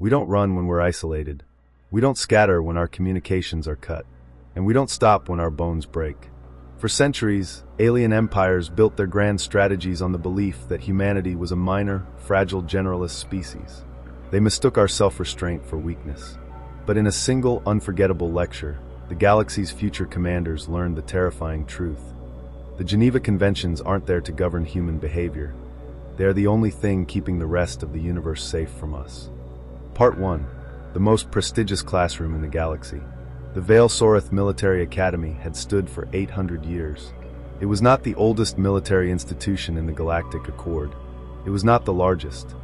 We don't run when we're isolated. We don't scatter when our communications are cut. And we don't stop when our bones break. For centuries, alien empires built their grand strategies on the belief that humanity was a minor, fragile generalist species. They mistook our self-restraint for weakness. But in a single, unforgettable lecture, the galaxy's future commanders learned the terrifying truth. The Geneva Conventions aren't there to govern human behavior. They are the only thing keeping the rest of the universe safe from us. Part 1. The most prestigious classroom in the galaxy. The Vale-Sorath Military Academy had stood for 800 years. It was not the oldest military institution in the Galactic Accord. It was not the largest.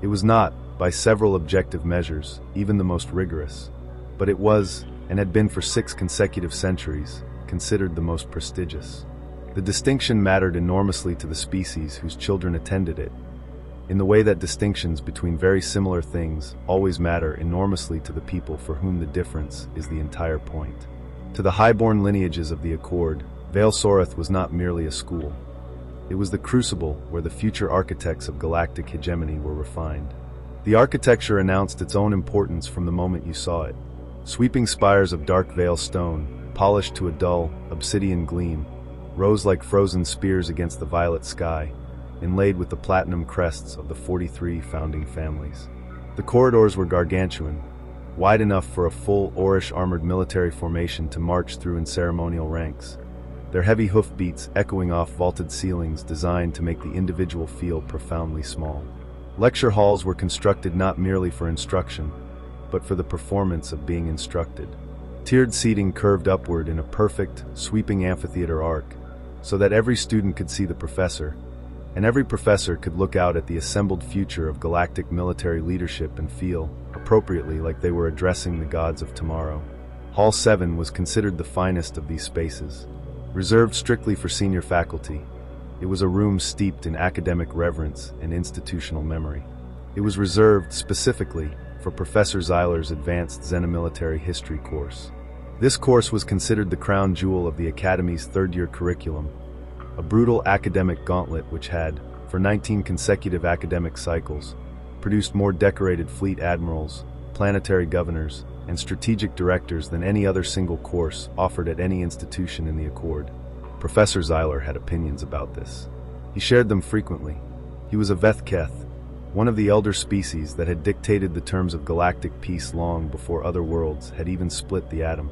It was not, by several objective measures, even the most rigorous. But it was, and had been for 6 consecutive centuries, considered the most prestigious. The distinction mattered enormously to the species whose children attended it, in the way that distinctions between very similar things always matter enormously to the people for whom the difference is the entire point. To the high-born lineages of the Accord, Vale-Sorath was not merely a school. It was the crucible where the future architects of galactic hegemony were refined. The architecture announced its own importance from the moment you saw it. Sweeping spires of dark Vale stone, polished to a dull, obsidian gleam, rose like frozen spears against the violet sky, inlaid with the platinum crests of the 43 founding families. The corridors were gargantuan, wide enough for a full Orish armored military formation to march through in ceremonial ranks, their heavy hoofbeats echoing off vaulted ceilings designed to make the individual feel profoundly small. Lecture halls were constructed not merely for instruction, but for the performance of being instructed. Tiered seating curved upward in a perfect, sweeping amphitheater arc, so that every student could see the professor, and every professor could look out at the assembled future of galactic military leadership and feel, appropriately, like they were addressing the gods of tomorrow. Hall 7 was considered the finest of these spaces. Reserved strictly for senior faculty, it was a room steeped in academic reverence and institutional memory. It was reserved, specifically, for Professor Zeiler's advanced Xenomilitary History course. This course was considered the crown jewel of the Academy's third-year curriculum, a brutal academic gauntlet which had, for 19 consecutive academic cycles, produced more decorated fleet admirals, planetary governors, and strategic directors than any other single course offered at any institution in the Accord. Professor Zeiler had opinions about this. He shared them frequently. He was a Vethketh, one of the elder species that had dictated the terms of galactic peace long before other worlds had even split the atom.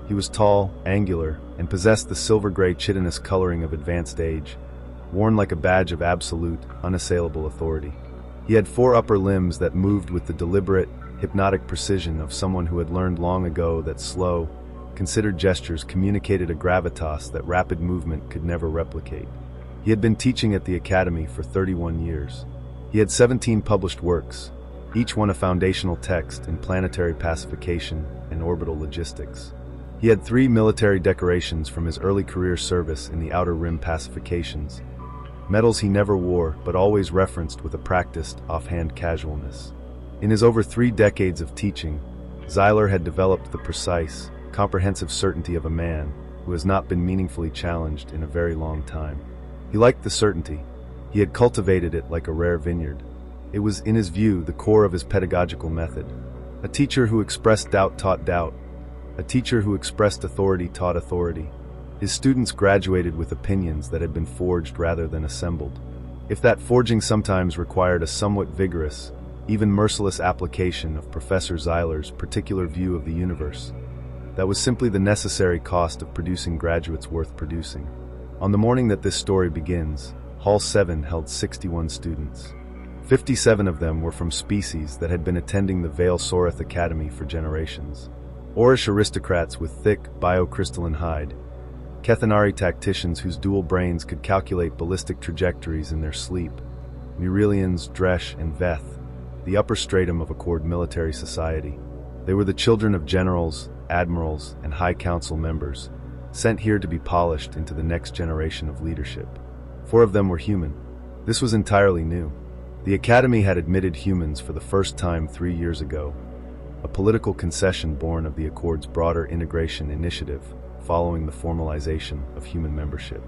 He was tall, angular, and possessed the silver-gray chitinous coloring of advanced age, worn like a badge of absolute, unassailable authority. He had 4 upper limbs that moved with the deliberate, hypnotic precision of someone who had learned long ago that slow, considered gestures communicated a gravitas that rapid movement could never replicate. He had been teaching at the Academy for 31 years. He had 17 published works, each one a foundational text in planetary pacification and orbital logistics. He had 3 military decorations from his early career service in the Outer Rim pacifications, medals he never wore but always referenced with a practiced, offhand casualness. In his over 3 decades of teaching, Zeiler had developed the precise, comprehensive certainty of a man who has not been meaningfully challenged in a very long time. He liked the certainty. He had cultivated it like a rare vineyard. It was, in his view, the core of his pedagogical method. A teacher who expressed doubt taught doubt. A teacher who expressed authority taught authority. His students graduated with opinions that had been forged rather than assembled. If that forging sometimes required a somewhat vigorous, even merciless application of Professor Zeiler's particular view of the universe, that was simply the necessary cost of producing graduates worth producing. On the morning that this story begins, Hall 7 held 61 students. 57 of them were from species that had been attending the Vale-Sorath Academy for generations. Orish aristocrats with thick, biocrystalline hide, Kethanari tacticians whose dual brains could calculate ballistic trajectories in their sleep, Murelians, Dresh, and Veth, the upper stratum of Accord military society. They were the children of generals, admirals, and High Council members, sent here to be polished into the next generation of leadership. 4 of them were human. This was entirely new. The Academy had admitted humans for the first time 3 years ago, a political concession born of the Accord's broader integration initiative following the formalization of human membership.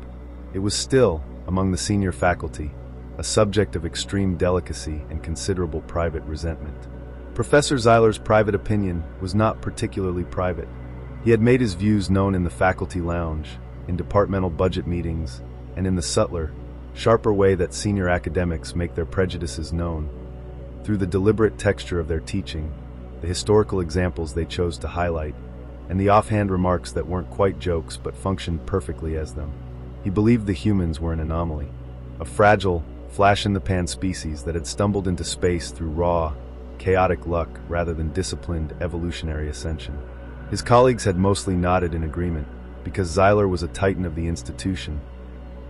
It was still, among the senior faculty, a subject of extreme delicacy and considerable private resentment. Professor Zeiler's private opinion was not particularly private. He had made his views known in the faculty lounge, in departmental budget meetings, and in the subtler, sharper way that senior academics make their prejudices known. Through the deliberate texture of their teaching, the historical examples they chose to highlight, and the offhand remarks that weren't quite jokes but functioned perfectly as them. He believed the humans were an anomaly, a fragile, flash-in-the-pan species that had stumbled into space through raw, chaotic luck rather than disciplined evolutionary ascension. His colleagues had mostly nodded in agreement, because Zeiler was a titan of the institution,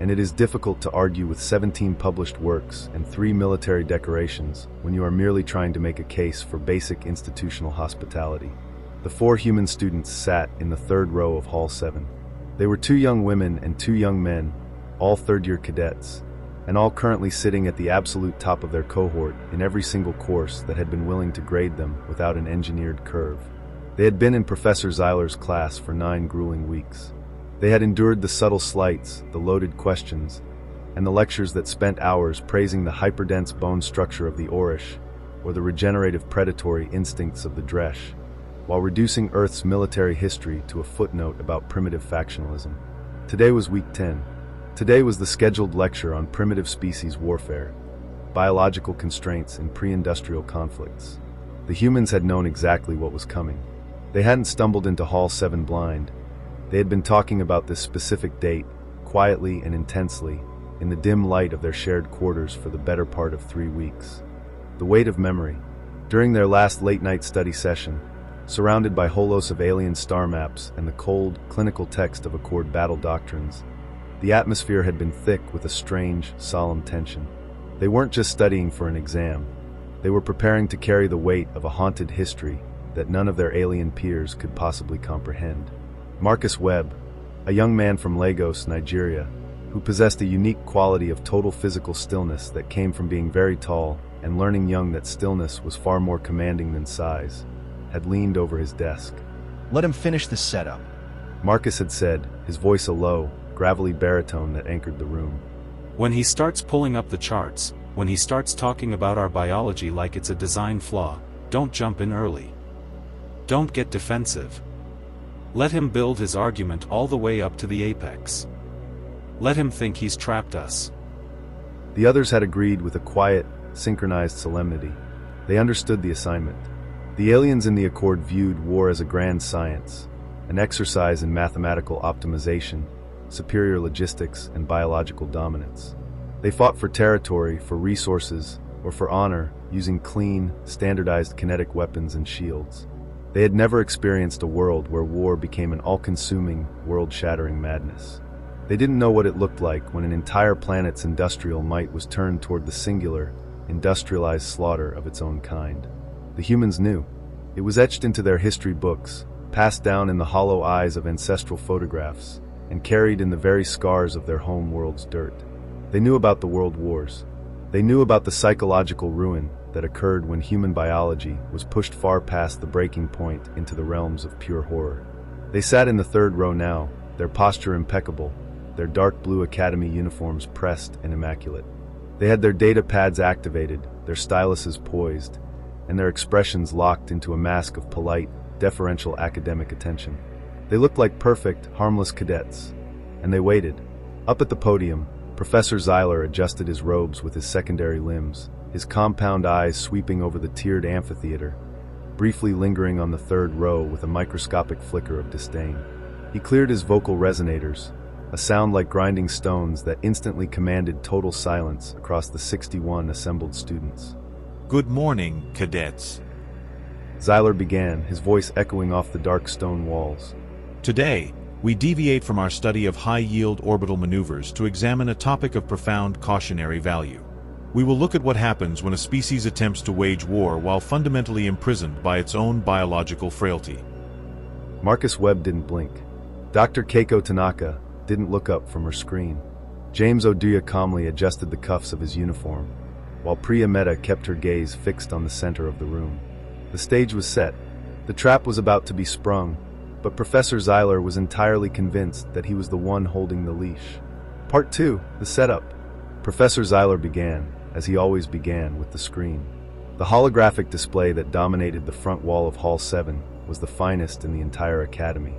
and it is difficult to argue with 17 published works and 3 military decorations when you are merely trying to make a case for basic institutional hospitality. The 4 human students sat in the third row of Hall 7. They were 2 young women and 2 young men, all third-year cadets, and all currently sitting at the absolute top of their cohort in every single course that had been willing to grade them without an engineered curve. They had been in Professor Zeiler's class for 9 grueling weeks. They had endured the subtle slights, the loaded questions, and the lectures that spent hours praising the hyperdense bone structure of the Orish or the regenerative predatory instincts of the Dresh, while reducing Earth's military history to a footnote about primitive factionalism. Today was week 10. Today was the scheduled lecture on primitive species warfare, biological constraints in pre-industrial conflicts. The humans had known exactly what was coming. They hadn't stumbled into Hall 7 blind. They had been talking about this specific date, quietly and intensely, in the dim light of their shared quarters for the better part of 3 weeks. The weight of memory. During their last late-night study session, surrounded by holos of alien star maps and the cold, clinical text of Accord battle doctrines, the atmosphere had been thick with a strange, solemn tension. They weren't just studying for an exam. They were preparing to carry the weight of a haunted history that none of their alien peers could possibly comprehend. Marcus Webb, a young man from Lagos, Nigeria, who possessed a unique quality of total physical stillness that came from being very tall and learning young that stillness was far more commanding than size, had leaned over his desk. "Let him finish the setup," Marcus had said, his voice a low, gravelly baritone that anchored the room. "When he starts pulling up the charts, when he starts talking about our biology like it's a design flaw, don't jump in early. Don't get defensive. Let him build his argument all the way up to the apex. Let him think he's trapped us." The others had agreed with a quiet, synchronized solemnity. They understood the assignment. The aliens in the Accord viewed war as a grand science, an exercise in mathematical optimization, superior logistics, and biological dominance. They fought for territory, for resources, or for honor, using clean, standardized kinetic weapons and shields. They had never experienced a world where war became an all-consuming, world-shattering madness. They didn't know what it looked like when an entire planet's industrial might was turned toward the singular, industrialized slaughter of its own kind. The humans knew. It was etched into their history books, passed down in the hollow eyes of ancestral photographs, and carried in the very scars of their home world's dirt. They knew about the world wars. They knew about the psychological ruin that occurred when human biology was pushed far past the breaking point into the realms of pure horror. They sat in the third row now, their posture impeccable, their dark blue academy uniforms pressed and immaculate. They had their data pads activated, their styluses poised, and their expressions locked into a mask of polite, deferential academic attention. They looked like perfect, harmless cadets, and they waited. Up at the podium, Professor Zeiler adjusted his robes with his secondary limbs, his compound eyes sweeping over the tiered amphitheater, briefly lingering on the third row with a microscopic flicker of disdain. He cleared his vocal resonators, a sound like grinding stones that instantly commanded total silence across the 61 assembled students. "Good morning, cadets." Zeiler began, his voice echoing off the dark stone walls. "Today, we deviate from our study of high-yield orbital maneuvers to examine a topic of profound cautionary value. We will look at what happens when a species attempts to wage war while fundamentally imprisoned by its own biological frailty." Marcus Webb didn't blink. Dr. Keiko Tanaka didn't look up from her screen. James Oduya calmly adjusted the cuffs of his uniform, while Priya Mehta kept her gaze fixed on the center of the room. The stage was set. The trap was about to be sprung, but Professor Zeiler was entirely convinced that he was the one holding the leash. Part 2, the setup. Professor Zeiler began, as he always began, with the screen. The holographic display that dominated the front wall of Hall 7 was the finest in the entire academy.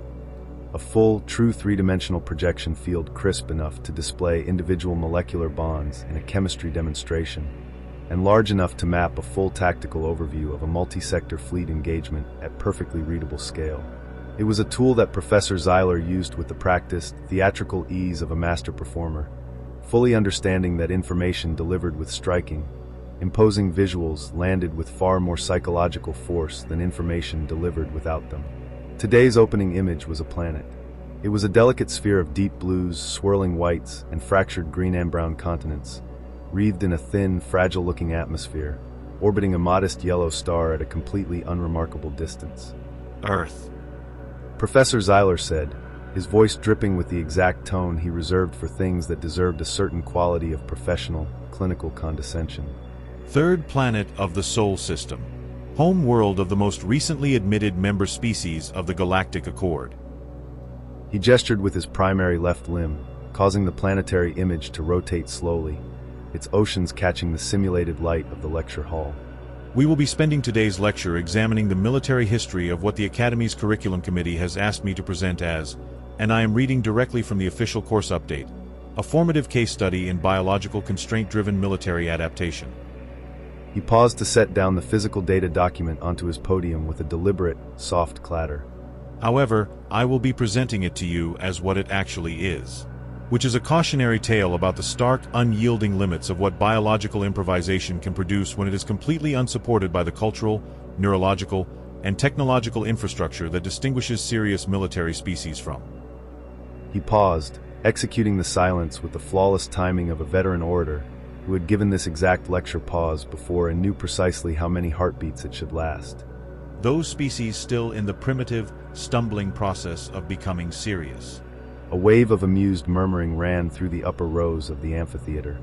A full, true three-dimensional projection field crisp enough to display individual molecular bonds in a chemistry demonstration, and large enough to map a full tactical overview of a multi-sector fleet engagement at perfectly readable scale. It was a tool that Professor Zeiler used with the practiced, theatrical ease of a master performer, fully understanding that information delivered with striking, imposing visuals landed with far more psychological force than information delivered without them. Today's opening image was a planet. It was a delicate sphere of deep blues, swirling whites, and fractured green and brown continents, wreathed in a thin, fragile-looking atmosphere, orbiting a modest yellow star at a completely unremarkable distance. Earth. Professor Zeiler said, his voice dripping with the exact tone he reserved for things that deserved a certain quality of professional, clinical condescension. Third planet of the Sol system. Home world of the most recently admitted member species of the Galactic Accord. He gestured with his primary left limb, causing the planetary image to rotate slowly, its oceans catching the simulated light of the lecture hall. We will be spending today's lecture examining the military history of what the Academy's Curriculum Committee has asked me to present as, and I am reading directly from the official course update, a formative case study in biological constraint-driven military adaptation. He paused to set down the physical data document onto his podium with a deliberate, soft clatter. However, I will be presenting it to you as what it actually is, which is a cautionary tale about the stark, unyielding limits of what biological improvisation can produce when it is completely unsupported by the cultural, neurological, and technological infrastructure that distinguishes serious military species from. He paused, executing the silence with the flawless timing of a veteran orator who had given this exact lecture pause before and knew precisely how many heartbeats it should last. Those species still in the primitive, stumbling process of becoming serious. A wave of amused murmuring ran through the upper rows of the amphitheater.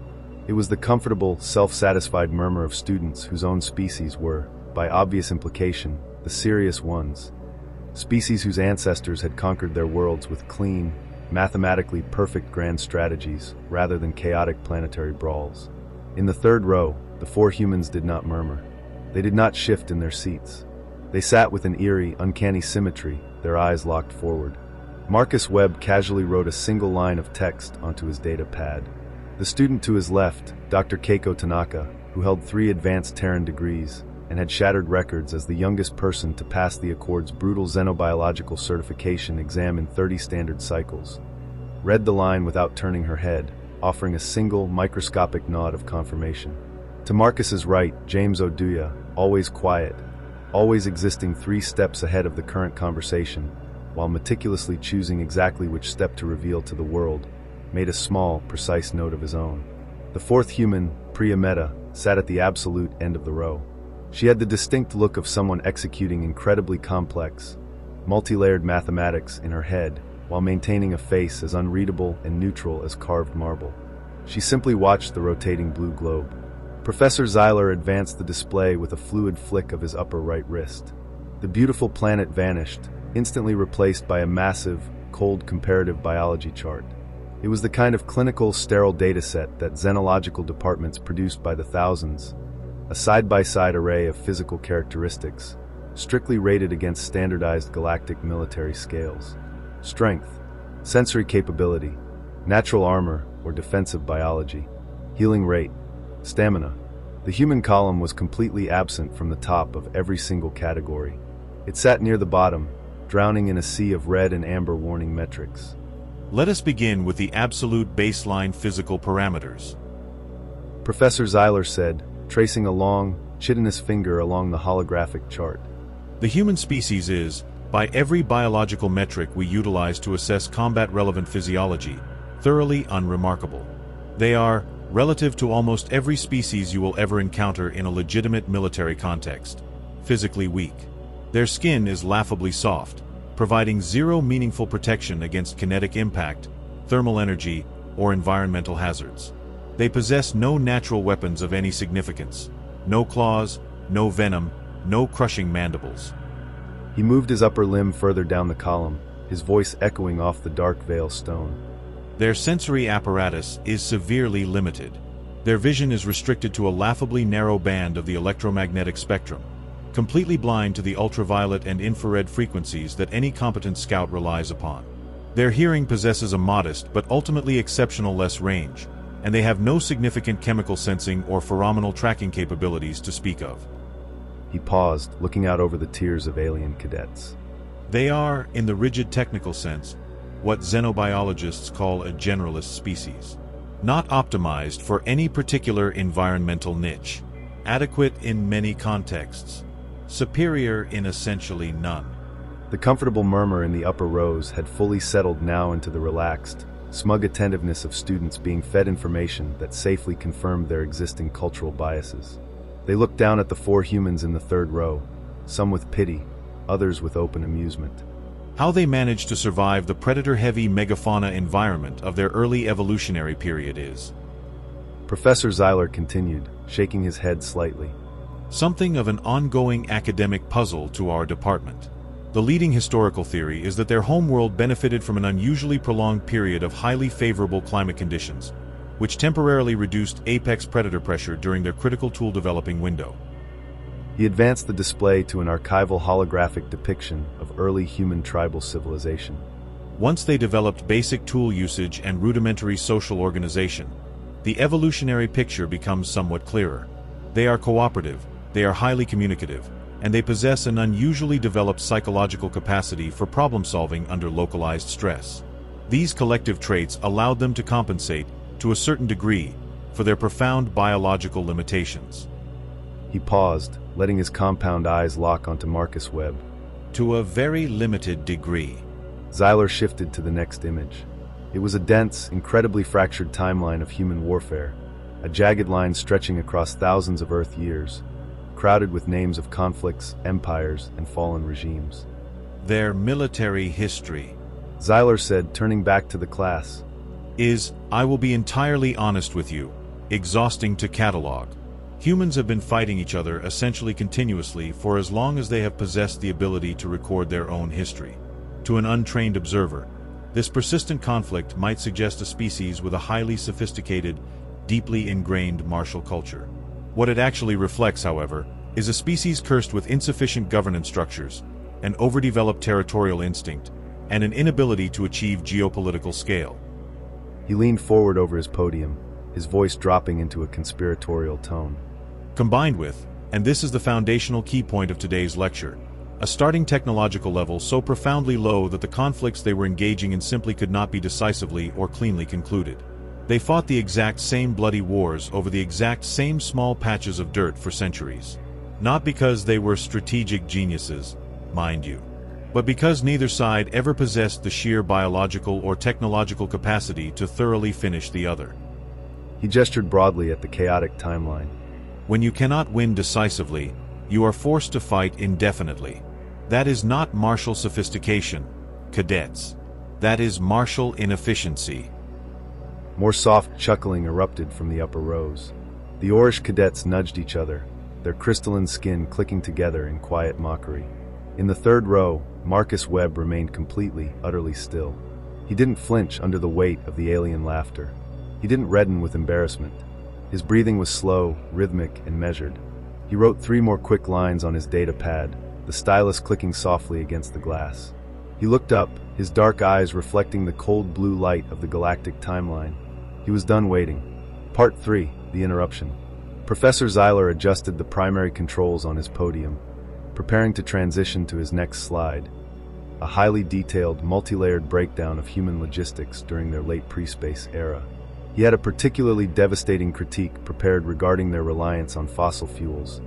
It was the comfortable, self-satisfied murmur of students whose own species were, by obvious implication, the serious ones. Species whose ancestors had conquered their worlds with clean, mathematically perfect grand strategies rather than chaotic planetary brawls. In the third row, the four humans did not murmur. They did not shift in their seats. They sat with an eerie, uncanny symmetry, their eyes locked forward. Marcus Webb casually wrote a single line of text onto his data pad. The student to his left, Dr. Keiko Tanaka, who held 3 advanced Terran degrees and had shattered records as the youngest person to pass the Accord's brutal xenobiological certification exam in 30 standard cycles, read the line without turning her head, offering a single, microscopic nod of confirmation. To Marcus's right, James Oduya, always quiet, always existing 3 steps ahead of the current conversation, while meticulously choosing exactly which step to reveal to the world, made a small, precise note of his own. The fourth human, Priya Mehta, sat at the absolute end of the row. She had the distinct look of someone executing incredibly complex, multi-layered mathematics in her head, while maintaining a face as unreadable and neutral as carved marble. She simply watched the rotating blue globe. Professor Zeiler advanced the display with a fluid flick of his upper right wrist. The beautiful planet vanished, instantly replaced by a massive, cold comparative biology chart. It was the kind of clinical, sterile dataset that xenological departments produced by the thousands, a side-by-side array of physical characteristics, strictly rated against standardized galactic military scales. Strength, sensory capability, natural armor or defensive biology, healing rate, stamina. The human column was completely absent from the top of every single category. It sat near the bottom, drowning in a sea of red and amber warning metrics. Let us begin with the absolute baseline physical parameters. Professor Zeiler said, tracing a long, chitinous finger along the holographic chart. The human species is, by every biological metric we utilize to assess combat-relevant physiology, thoroughly unremarkable. They are, relative to almost every species you will ever encounter in a legitimate military context, physically weak. Their skin is laughably soft, providing zero meaningful protection against kinetic impact, thermal energy, or environmental hazards. They possess no natural weapons of any significance, no claws, no venom, no crushing mandibles. He moved his upper limb further down the column, his voice echoing off the dark veil stone. Their sensory apparatus is severely limited. Their vision is restricted to a laughably narrow band of the electromagnetic spectrum, completely blind to the ultraviolet and infrared frequencies that any competent scout relies upon. Their hearing possesses a modest but ultimately exceptional less range, and they have no significant chemical sensing or pheromonal tracking capabilities to speak of. He paused, looking out over the tiers of alien cadets. They are, in the rigid technical sense, what xenobiologists call a generalist species. Not optimized for any particular environmental niche. Adequate in many contexts. Superior in essentially none. The comfortable murmur in the upper rows had fully settled now into the relaxed, smug attentiveness of students being fed information that safely confirmed their existing cultural biases. They looked down at the 4 humans in the third row, some with pity, others with open amusement. How they managed to survive the predator-heavy megafauna environment of their early evolutionary period is. Professor Zeiler continued, shaking his head slightly. Something of an ongoing academic puzzle to our department. The leading historical theory is that their homeworld benefited from an unusually prolonged period of highly favorable climate conditions, which temporarily reduced apex predator pressure during their critical tool developing window. He advanced the display to an archival holographic depiction of early human tribal civilization. Once they developed basic tool usage and rudimentary social organization, the evolutionary picture becomes somewhat clearer. They are cooperative, they are highly communicative, and they possess an unusually developed psychological capacity for problem-solving under localized stress. These collective traits allowed them to compensate, to a certain degree, for their profound biological limitations. He paused, letting his compound eyes lock onto Marcus Webb. To a very limited degree. Zeiler shifted to the next image. It was a dense, incredibly fractured timeline of human warfare, a jagged line stretching across thousands of Earth years, crowded with names of conflicts, empires, and fallen regimes. Their military history, Zeiler said, turning back to the class, is, I will be entirely honest with you, exhausting to catalog. Humans have been fighting each other essentially continuously for as long as they have possessed the ability to record their own history. To an untrained observer, this persistent conflict might suggest a species with a highly sophisticated, deeply ingrained martial culture. What it actually reflects, however, is a species cursed with insufficient governance structures, an overdeveloped territorial instinct, and an inability to achieve geopolitical scale. He leaned forward over his podium, his voice dropping into a conspiratorial tone. Combined with, and this is the foundational key point of today's lecture, a starting technological level so profoundly low that the conflicts they were engaging in simply could not be decisively or cleanly concluded. They fought the exact same bloody wars over the exact same small patches of dirt for centuries. Not because they were strategic geniuses, mind you, but because neither side ever possessed the sheer biological or technological capacity to thoroughly finish the other. He gestured broadly at the chaotic timeline. When you cannot win decisively, you are forced to fight indefinitely. That is not martial sophistication, cadets. That is martial inefficiency. More soft chuckling erupted from the upper rows. The Orish cadets nudged each other, their crystalline skin clicking together in quiet mockery. In the third row, Marcus Webb remained completely, utterly still. He didn't flinch under the weight of the alien laughter. He didn't redden with embarrassment. His breathing was slow, rhythmic, and measured. He wrote 3 more quick lines on his data pad, the stylus clicking softly against the glass. He looked up, his dark eyes reflecting the cold blue light of the galactic timeline. He was done waiting. Part 3, the interruption. Professor Zeiler adjusted the primary controls on his podium, preparing to transition to his next slide, a highly detailed, multi-layered breakdown of human logistics during their late pre-space era. He had a particularly devastating critique prepared regarding their reliance on fossil fuels,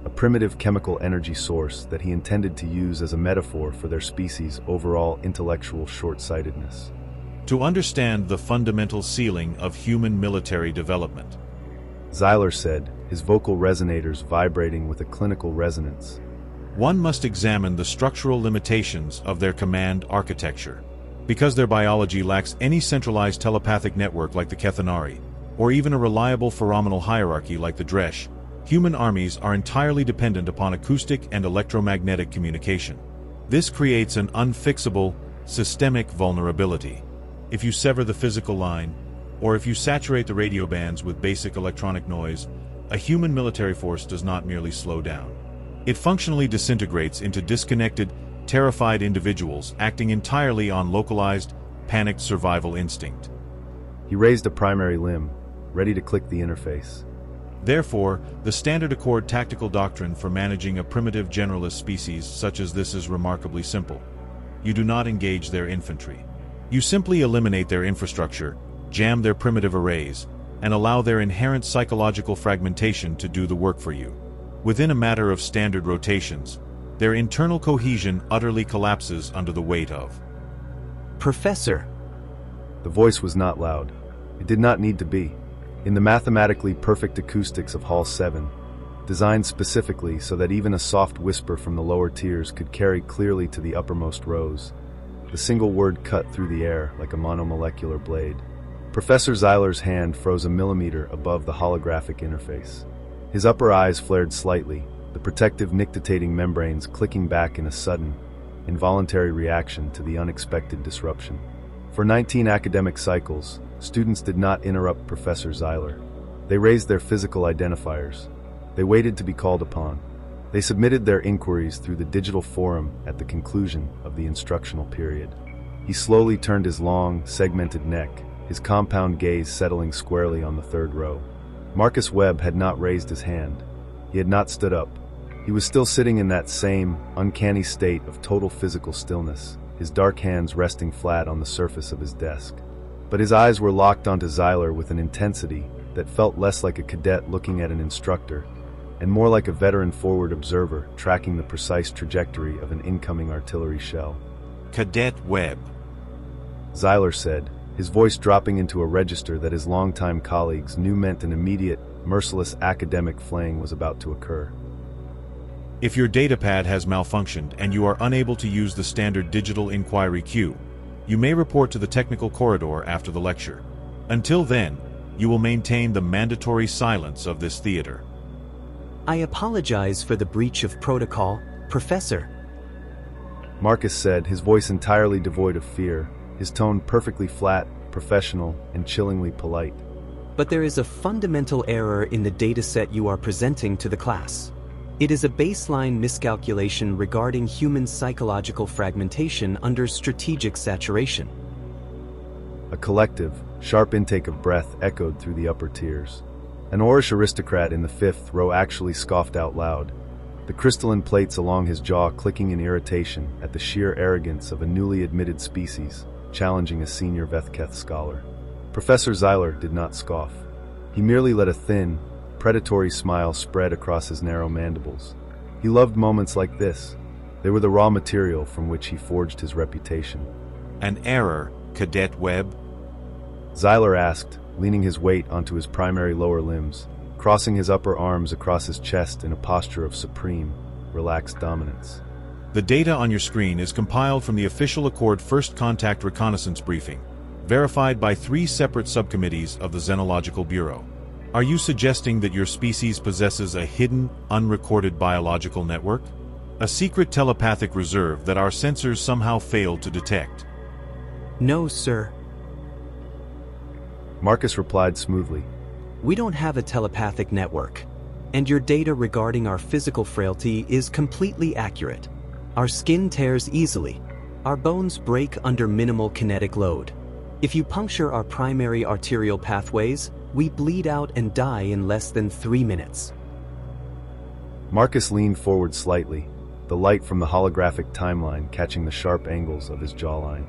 a primitive chemical energy source that he intended to use as a metaphor for their species' overall intellectual short-sightedness. To understand the fundamental ceiling of human military development, Zeiler said, his vocal resonators vibrating with a clinical resonance, one must examine the structural limitations of their command architecture. Because their biology lacks any centralized telepathic network like the Kethanari, or even a reliable pheromonal hierarchy like the Dresh, human armies are entirely dependent upon acoustic and electromagnetic communication. This creates an unfixable, systemic vulnerability. If you sever the physical line, or if you saturate the radio bands with basic electronic noise, a human military force does not merely slow down. It functionally disintegrates into disconnected, terrified individuals acting entirely on localized, panicked survival instinct. He raised a primary limb, ready to click the interface. Therefore, the Standard Accord tactical doctrine for managing a primitive generalist species such as this is remarkably simple. You do not engage their infantry. You simply eliminate their infrastructure, jam their primitive arrays, and allow their inherent psychological fragmentation to do the work for you. Within a matter of standard rotations, their internal cohesion utterly collapses under the weight of. Professor. The voice was not loud. It did not need to be. In the mathematically perfect acoustics of Hall 7, designed specifically so that even a soft whisper from the lower tiers could carry clearly to the uppermost rows, the single word cut through the air like a monomolecular blade. Professor Zeiler's hand froze a millimeter above the holographic interface. His upper eyes flared slightly, the protective nictitating membranes clicking back in a sudden, involuntary reaction to the unexpected disruption. For 19 academic cycles, students did not interrupt Professor Zeiler. They raised their physical identifiers. They waited to be called upon. They submitted their inquiries through the digital forum at the conclusion of the instructional period. He slowly turned his long, segmented neck, his compound gaze settling squarely on the third row. Marcus Webb had not raised his hand. He had not stood up. He was still sitting in that same, uncanny state of total physical stillness, his dark hands resting flat on the surface of his desk. But his eyes were locked onto Zeiler with an intensity that felt less like a cadet looking at an instructor, and more like a veteran forward observer tracking the precise trajectory of an incoming artillery shell. Cadet Webb, Zeiler said, his voice dropping into a register that his longtime colleagues knew meant an immediate, merciless academic flaying was about to occur. If your datapad has malfunctioned and you are unable to use the standard digital inquiry queue, you may report to the technical corridor after the lecture. Until then, you will maintain the mandatory silence of this theater. I apologize for the breach of protocol, Professor. Marcus said, his voice entirely devoid of fear, his tone perfectly flat, professional, and chillingly polite. But there is a fundamental error in the dataset you are presenting to the class. It is a baseline miscalculation regarding human psychological fragmentation under strategic saturation. A collective, sharp intake of breath echoed through the upper tiers. An Orish aristocrat in the fifth row actually scoffed out loud, the crystalline plates along his jaw clicking in irritation at the sheer arrogance of a newly admitted species, challenging a senior Vethketh scholar. Professor Zeiler did not scoff. He merely let a thin, predatory smile spread across his narrow mandibles. He loved moments like this. They were the raw material from which he forged his reputation. An error, Cadet Webb? Zeiler asked, leaning his weight onto his primary lower limbs, crossing his upper arms across his chest in a posture of supreme, relaxed dominance. The data on your screen is compiled from the official Accord First Contact Reconnaissance Briefing, verified by 3 separate subcommittees of the Xenological Bureau. Are you suggesting that your species possesses a hidden, unrecorded biological network? A secret telepathic reserve that our sensors somehow failed to detect? No, sir. Marcus replied smoothly. We don't have a telepathic network, and your data regarding our physical frailty is completely accurate. Our skin tears easily. Our bones break under minimal kinetic load. If you puncture our primary arterial pathways, we bleed out and die in less than 3 minutes. Marcus leaned forward slightly, the light from the holographic timeline catching the sharp angles of his jawline.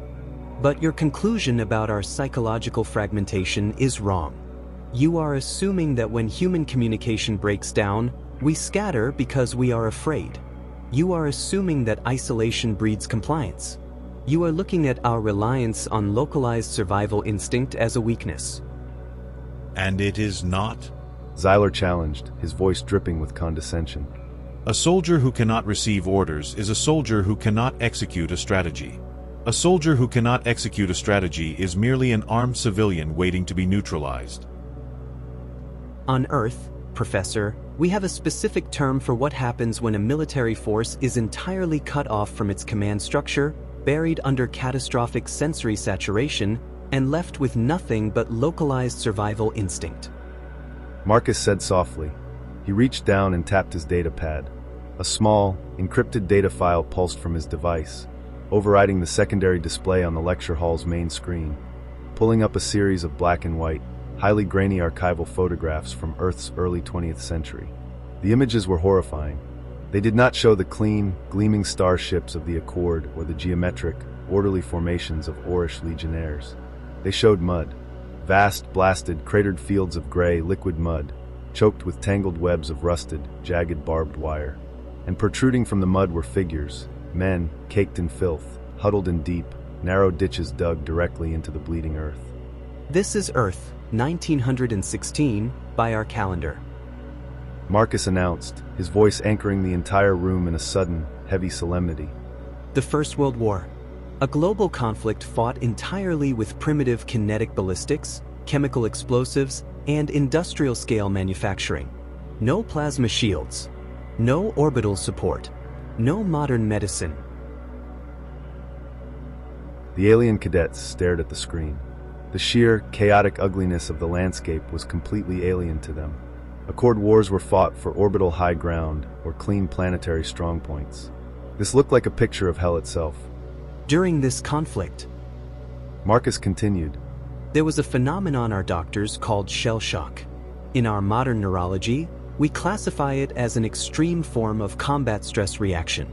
But your conclusion about our psychological fragmentation is wrong. You are assuming that when human communication breaks down, we scatter because we are afraid. You are assuming that isolation breeds compliance. You are looking at our reliance on localized survival instinct as a weakness. And it is not? Zeiler challenged, his voice dripping with condescension. A soldier who cannot receive orders is a soldier who cannot execute a strategy. A soldier who cannot execute a strategy is merely an armed civilian waiting to be neutralized. On Earth, Professor, we have a specific term for what happens when a military force is entirely cut off from its command structure, buried under catastrophic sensory saturation, and left with nothing but localized survival instinct. Marcus said softly. He reached down and tapped his data pad. A small, encrypted data file pulsed from his device, overriding the secondary display on the lecture hall's main screen, pulling up a series of black and white, highly grainy archival photographs from Earth's early 20th century. The images were horrifying. They did not show the clean, gleaming starships of the Accord or the geometric, orderly formations of Orish legionnaires. They showed mud, vast, blasted, cratered fields of gray, liquid mud, choked with tangled webs of rusted, jagged barbed wire. And protruding from the mud were figures, men, caked in filth, huddled in deep, narrow ditches dug directly into the bleeding earth. This is Earth, 1916, by our calendar. Marcus announced, his voice anchoring the entire room in a sudden, heavy solemnity. The First World War. A global conflict fought entirely with primitive kinetic ballistics, chemical explosives, and industrial-scale manufacturing. No plasma shields. No orbital support. No modern medicine. The alien cadets stared at the screen. The sheer, chaotic ugliness of the landscape was completely alien to them. Accord wars were fought for orbital high ground or clean planetary strongpoints. This looked like a picture of hell itself. During this conflict, Marcus continued, there was a phenomenon our doctors called shell shock. In our modern neurology, we classify it as an extreme form of combat stress reaction.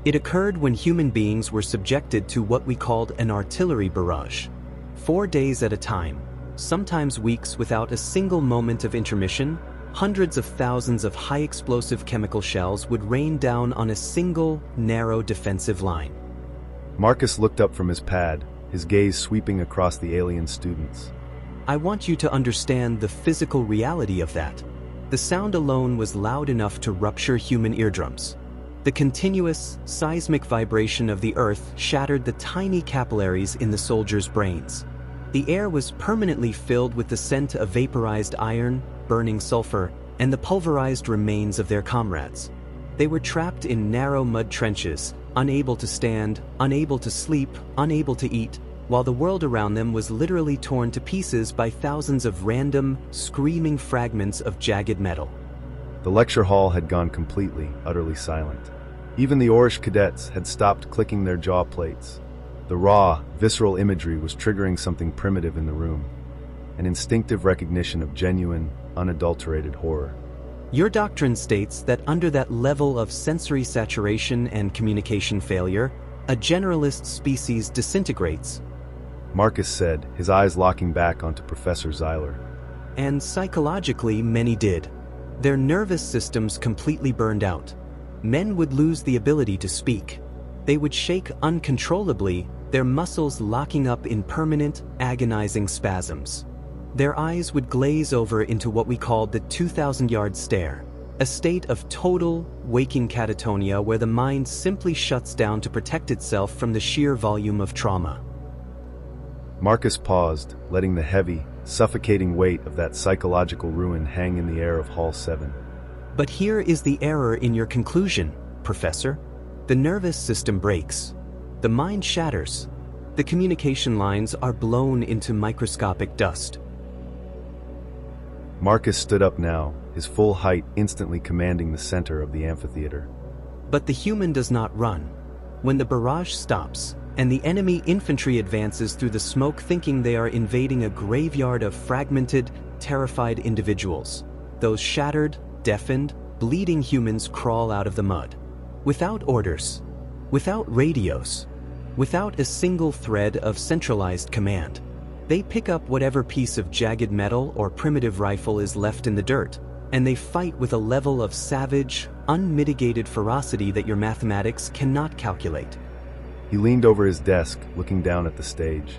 It occurred when human beings were subjected to what we called an artillery barrage. 4 days at a time, sometimes weeks without a single moment of intermission, hundreds of thousands of high-explosive chemical shells would rain down on a single, narrow defensive line. Marcus looked up from his pad, his gaze sweeping across the alien students. I want you to understand the physical reality of that. The sound alone was loud enough to rupture human eardrums. The continuous, seismic vibration of the earth shattered the tiny capillaries in the soldiers' brains. The air was permanently filled with the scent of vaporized iron, burning sulfur, and the pulverized remains of their comrades. They were trapped in narrow mud trenches, unable to stand, unable to sleep, unable to eat, while the world around them was literally torn to pieces by thousands of random, screaming fragments of jagged metal. The lecture hall had gone completely, utterly silent. Even the Orish cadets had stopped clicking their jaw plates. The raw, visceral imagery was triggering something primitive in the room, an instinctive recognition of genuine, unadulterated horror. Your doctrine states that under that level of sensory saturation and communication failure, a generalist species disintegrates. Marcus said, his eyes locking back onto Professor Zeiler. And psychologically, many did. Their nervous systems completely burned out. Men would lose the ability to speak. They would shake uncontrollably, their muscles locking up in permanent, agonizing spasms. Their eyes would glaze over into what we called the 2,000-yard stare, a state of total, waking catatonia where the mind simply shuts down to protect itself from the sheer volume of trauma. Marcus paused, letting the heavy, suffocating weight of that psychological ruin hang in the air of Hall 7. But here is the error in your conclusion, Professor. The nervous system breaks. The mind shatters. The communication lines are blown into microscopic dust. Marcus stood up now, his full height instantly commanding the center of the amphitheater. But the human does not run. When the barrage stops, and the enemy infantry advances through the smoke thinking they are invading a graveyard of fragmented, terrified individuals, those shattered, deafened, bleeding humans crawl out of the mud. Without orders, without radios, without a single thread of centralized command. They pick up whatever piece of jagged metal or primitive rifle is left in the dirt, and they fight with a level of savage, unmitigated ferocity that your mathematics cannot calculate. He leaned over his desk, looking down at the stage.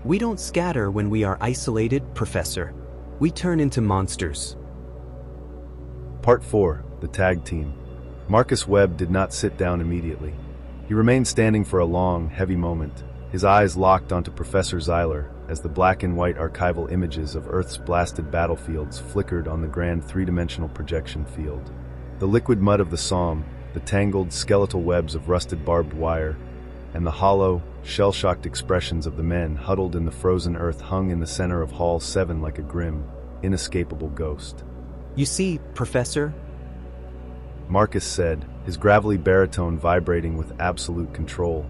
We don't scatter when we are isolated, Professor. We turn into monsters. Part 4, the tag team. Marcus Webb did not sit down immediately. He remained standing for a long, heavy moment, his eyes locked onto Professor Zeiler as the black and white archival images of Earth's blasted battlefields flickered on the grand three-dimensional projection field. The liquid mud of the Somme, the tangled, skeletal webs of rusted barbed wire, and the hollow, shell-shocked expressions of the men huddled in the frozen earth hung in the center of Hall 7 like a grim, inescapable ghost. You see, Professor? Marcus said, his gravelly baritone vibrating with absolute control.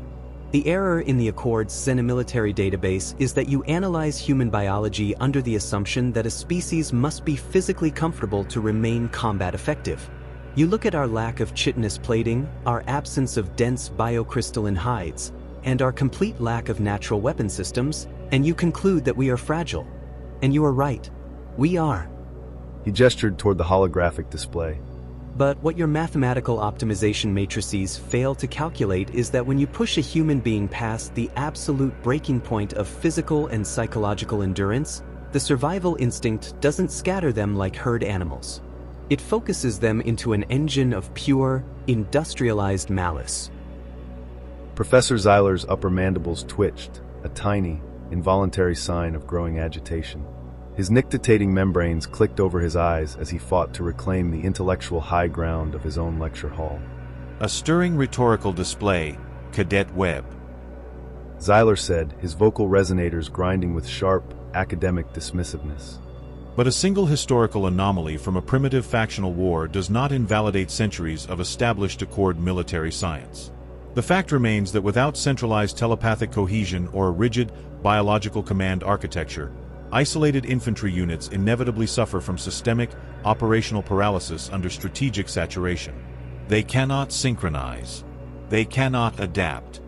The error in the Accord's Xenomilitary database is that you analyze human biology under the assumption that a species must be physically comfortable to remain combat effective. You look at our lack of chitinous plating, our absence of dense biocrystalline hides, and our complete lack of natural weapon systems, and you conclude that we are fragile. And you are right. We are. He gestured toward the holographic display. But what your mathematical optimization matrices fail to calculate is that when you push a human being past the absolute breaking point of physical and psychological endurance, the survival instinct doesn't scatter them like herd animals. It focuses them into an engine of pure, industrialized malice. Professor Zeiler's upper mandibles twitched, a tiny, involuntary sign of growing agitation. His nictitating membranes clicked over his eyes as he fought to reclaim the intellectual high ground of his own lecture hall. A stirring rhetorical display, Cadet Webb. Zeiler said, his vocal resonators grinding with sharp, academic dismissiveness. But a single historical anomaly from a primitive factional war does not invalidate centuries of established Accord military science. The fact remains that without centralized telepathic cohesion or a rigid, biological command architecture, isolated infantry units inevitably suffer from systemic, operational paralysis under strategic saturation. They cannot synchronize. They cannot adapt.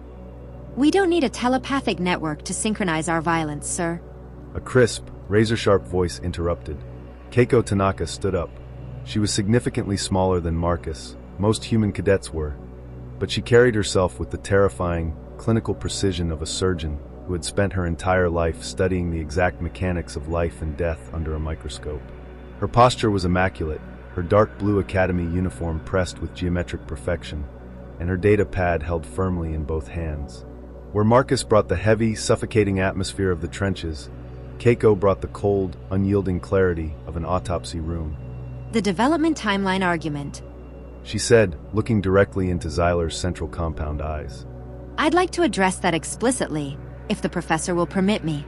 We don't need a telepathic network to synchronize our violence, sir. A crisp, razor-sharp voice interrupted. Keiko Tanaka stood up. She was significantly smaller than Marcus, most human cadets were, but she carried herself with the terrifying, clinical precision of a surgeon who had spent her entire life studying the exact mechanics of life and death under a microscope. Her posture was immaculate, her dark blue academy uniform pressed with geometric perfection, and her data pad held firmly in both hands. Where Marcus brought the heavy, suffocating atmosphere of the trenches, Keiko brought the cold, unyielding clarity of an autopsy room. The development timeline argument, she said, looking directly into Zeiler's central compound eyes. I'd like to address that explicitly, if the professor will permit me.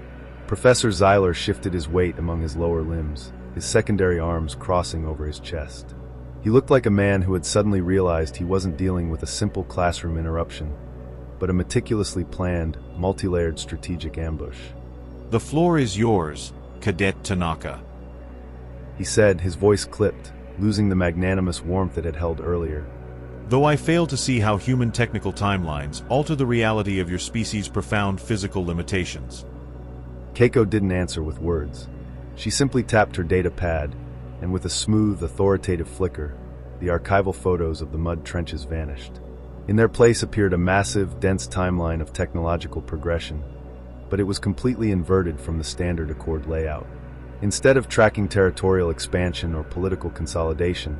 Professor Zeiler shifted his weight among his lower limbs, his secondary arms crossing over his chest. He looked like a man who had suddenly realized he wasn't dealing with a simple classroom interruption, but a meticulously planned, multi-layered strategic ambush. The floor is yours, Cadet Tanaka, he said, his voice clipped, losing the magnanimous warmth it had held earlier. Though I fail to see how human technical timelines alter the reality of your species' profound physical limitations. Keiko didn't answer with words. She simply tapped her data pad, and with a smooth, authoritative flicker, the archival photos of the mud trenches vanished. In their place appeared a massive, dense timeline of technological progression, but it was completely inverted from the standard Accord layout. Instead of tracking territorial expansion or political consolidation,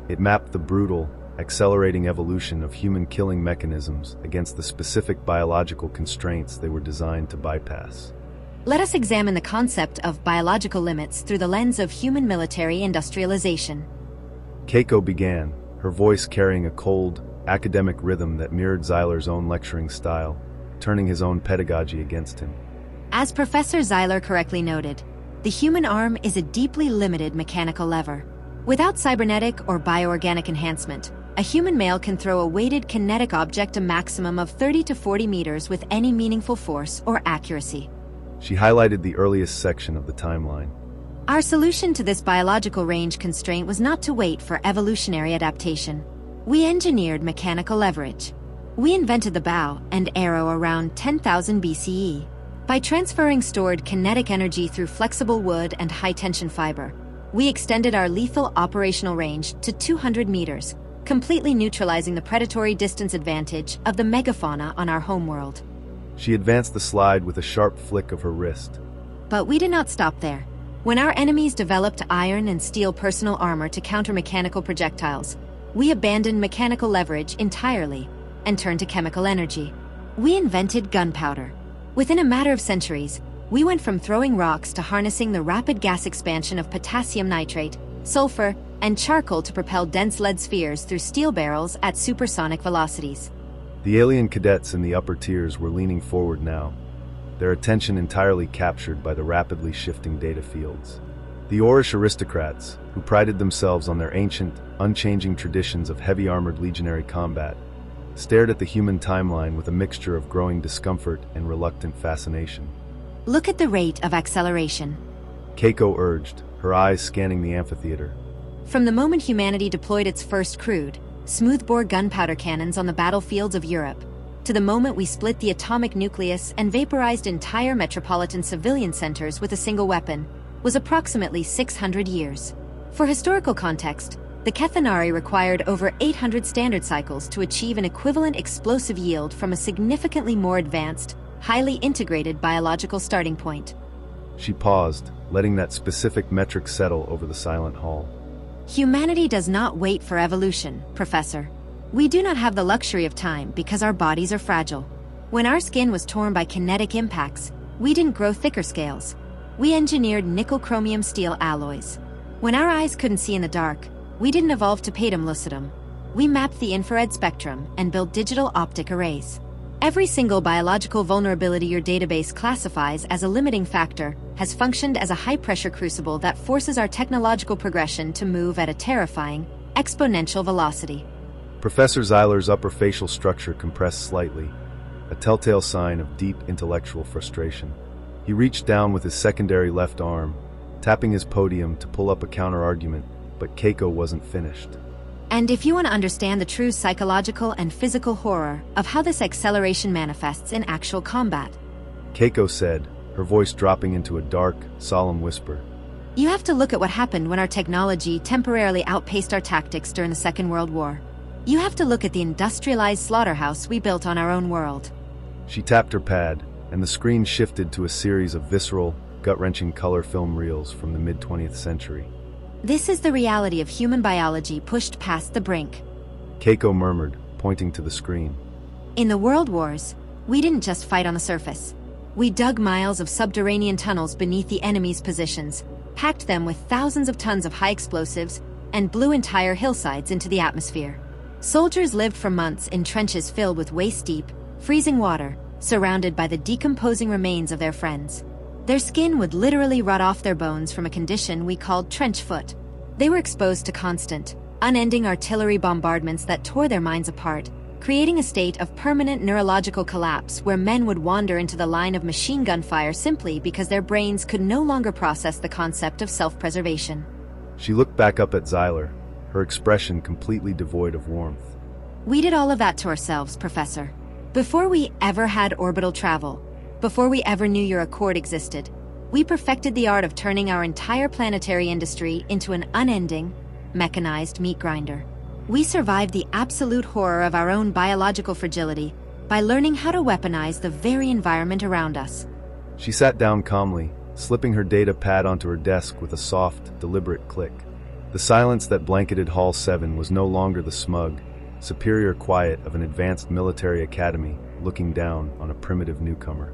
it mapped the brutal, accelerating evolution of human-killing mechanisms against the specific biological constraints they were designed to bypass. Let us examine the concept of biological limits through the lens of human military industrialization. Keiko began, her voice carrying a cold, academic rhythm that mirrored Zeiler's own lecturing style, turning his own pedagogy against him. As Professor Zeiler correctly noted, the human arm is a deeply limited mechanical lever. Without cybernetic or bioorganic enhancement, a human male can throw a weighted kinetic object a maximum of 30 to 40 meters with any meaningful force or accuracy. She highlighted the earliest section of the timeline. Our solution to this biological range constraint was not to wait for evolutionary adaptation. We engineered mechanical leverage. We invented the bow and arrow around 10,000 BCE. By transferring stored kinetic energy through flexible wood and high-tension fiber, we extended our lethal operational range to 200 meters, completely neutralizing the predatory distance advantage of the megafauna on our homeworld. She advanced the slide with a sharp flick of her wrist. But we did not stop there. When our enemies developed iron and steel personal armor to counter mechanical projectiles, we abandoned mechanical leverage entirely and turned to chemical energy. We invented gunpowder. Within a matter of centuries, we went from throwing rocks to harnessing the rapid gas expansion of potassium nitrate, sulfur, and charcoal to propel dense lead spheres through steel barrels at supersonic velocities. The alien cadets in the upper tiers were leaning forward now, their attention entirely captured by the rapidly shifting data fields. The Orish aristocrats, who prided themselves on their ancient, unchanging traditions of heavy-armored legionary combat, stared at the human timeline with a mixture of growing discomfort and reluctant fascination. Look at the rate of acceleration. Keiko urged, her eyes scanning the amphitheater. From the moment humanity deployed its first crude, smoothbore gunpowder cannons on the battlefields of Europe, to the moment we split the atomic nucleus and vaporized entire metropolitan civilian centers with a single weapon, was approximately 600 years. For historical context, the Kethanari required over 800 standard cycles to achieve an equivalent explosive yield from a significantly more advanced, highly integrated biological starting point. She paused, letting that specific metric settle over the silent hall. Humanity does not wait for evolution, Professor. We do not have the luxury of time because our bodies are fragile. When our skin was torn by kinetic impacts, we didn't grow thicker scales. We engineered nickel-chromium steel alloys. When our eyes couldn't see in the dark, we didn't evolve tapetum lucidum. We mapped the infrared spectrum and built digital optic arrays. Every single biological vulnerability your database classifies as a limiting factor has functioned as a high-pressure crucible that forces our technological progression to move at a terrifying, exponential velocity. Professor Zeiler's upper facial structure compressed slightly, a telltale sign of deep intellectual frustration. He reached down with his secondary left arm, tapping his podium to pull up a counter-argument, but Keiko wasn't finished. And if you want to understand the true psychological and physical horror of how this acceleration manifests in actual combat, Keiko said, her voice dropping into a dark, solemn whisper, you have to look at what happened when our technology temporarily outpaced our tactics during the Second World War. You have to look at the industrialized slaughterhouse we built on our own world. She tapped her pad, and the screen shifted to a series of visceral, gut-wrenching color film reels from the mid-20th century. This is the reality of human biology pushed past the brink. Keiko murmured, pointing to the screen. In the World Wars, we didn't just fight on the surface. We dug miles of subterranean tunnels beneath the enemy's positions, packed them with thousands of tons of high explosives, and blew entire hillsides into the atmosphere. Soldiers lived for months in trenches filled with waist-deep, freezing water, surrounded by the decomposing remains of their friends. Their skin would literally rot off their bones from a condition we called trench foot. They were exposed to constant, unending artillery bombardments that tore their minds apart, creating a state of permanent neurological collapse where men would wander into the line of machine gun fire simply because their brains could no longer process the concept of self-preservation. She looked back up at Zeiler, her expression completely devoid of warmth. We did all of that to ourselves, Professor. Before we ever had orbital travel, before we ever knew your Accord existed, we perfected the art of turning our entire planetary industry into an unending, mechanized meat grinder. We survived the absolute horror of our own biological fragility by learning how to weaponize the very environment around us. She sat down calmly, slipping her data pad onto her desk with a soft, deliberate click. The silence that blanketed Hall 7 was no longer the smug, superior quiet of an advanced military academy looking down on a primitive newcomer.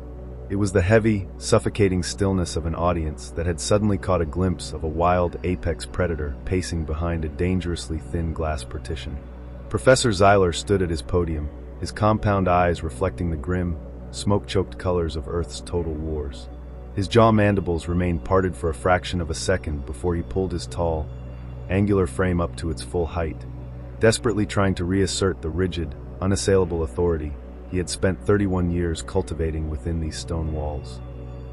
It was the heavy, suffocating stillness of an audience that had suddenly caught a glimpse of a wild apex predator pacing behind a dangerously thin glass partition. Professor Zeiler stood at his podium, his compound eyes reflecting the grim, smoke-choked colors of Earth's total wars. His jaw mandibles remained parted for a fraction of a second before he pulled his tall, angular frame up to its full height, desperately trying to reassert the rigid, unassailable authority he had spent 31 years cultivating within these stone walls.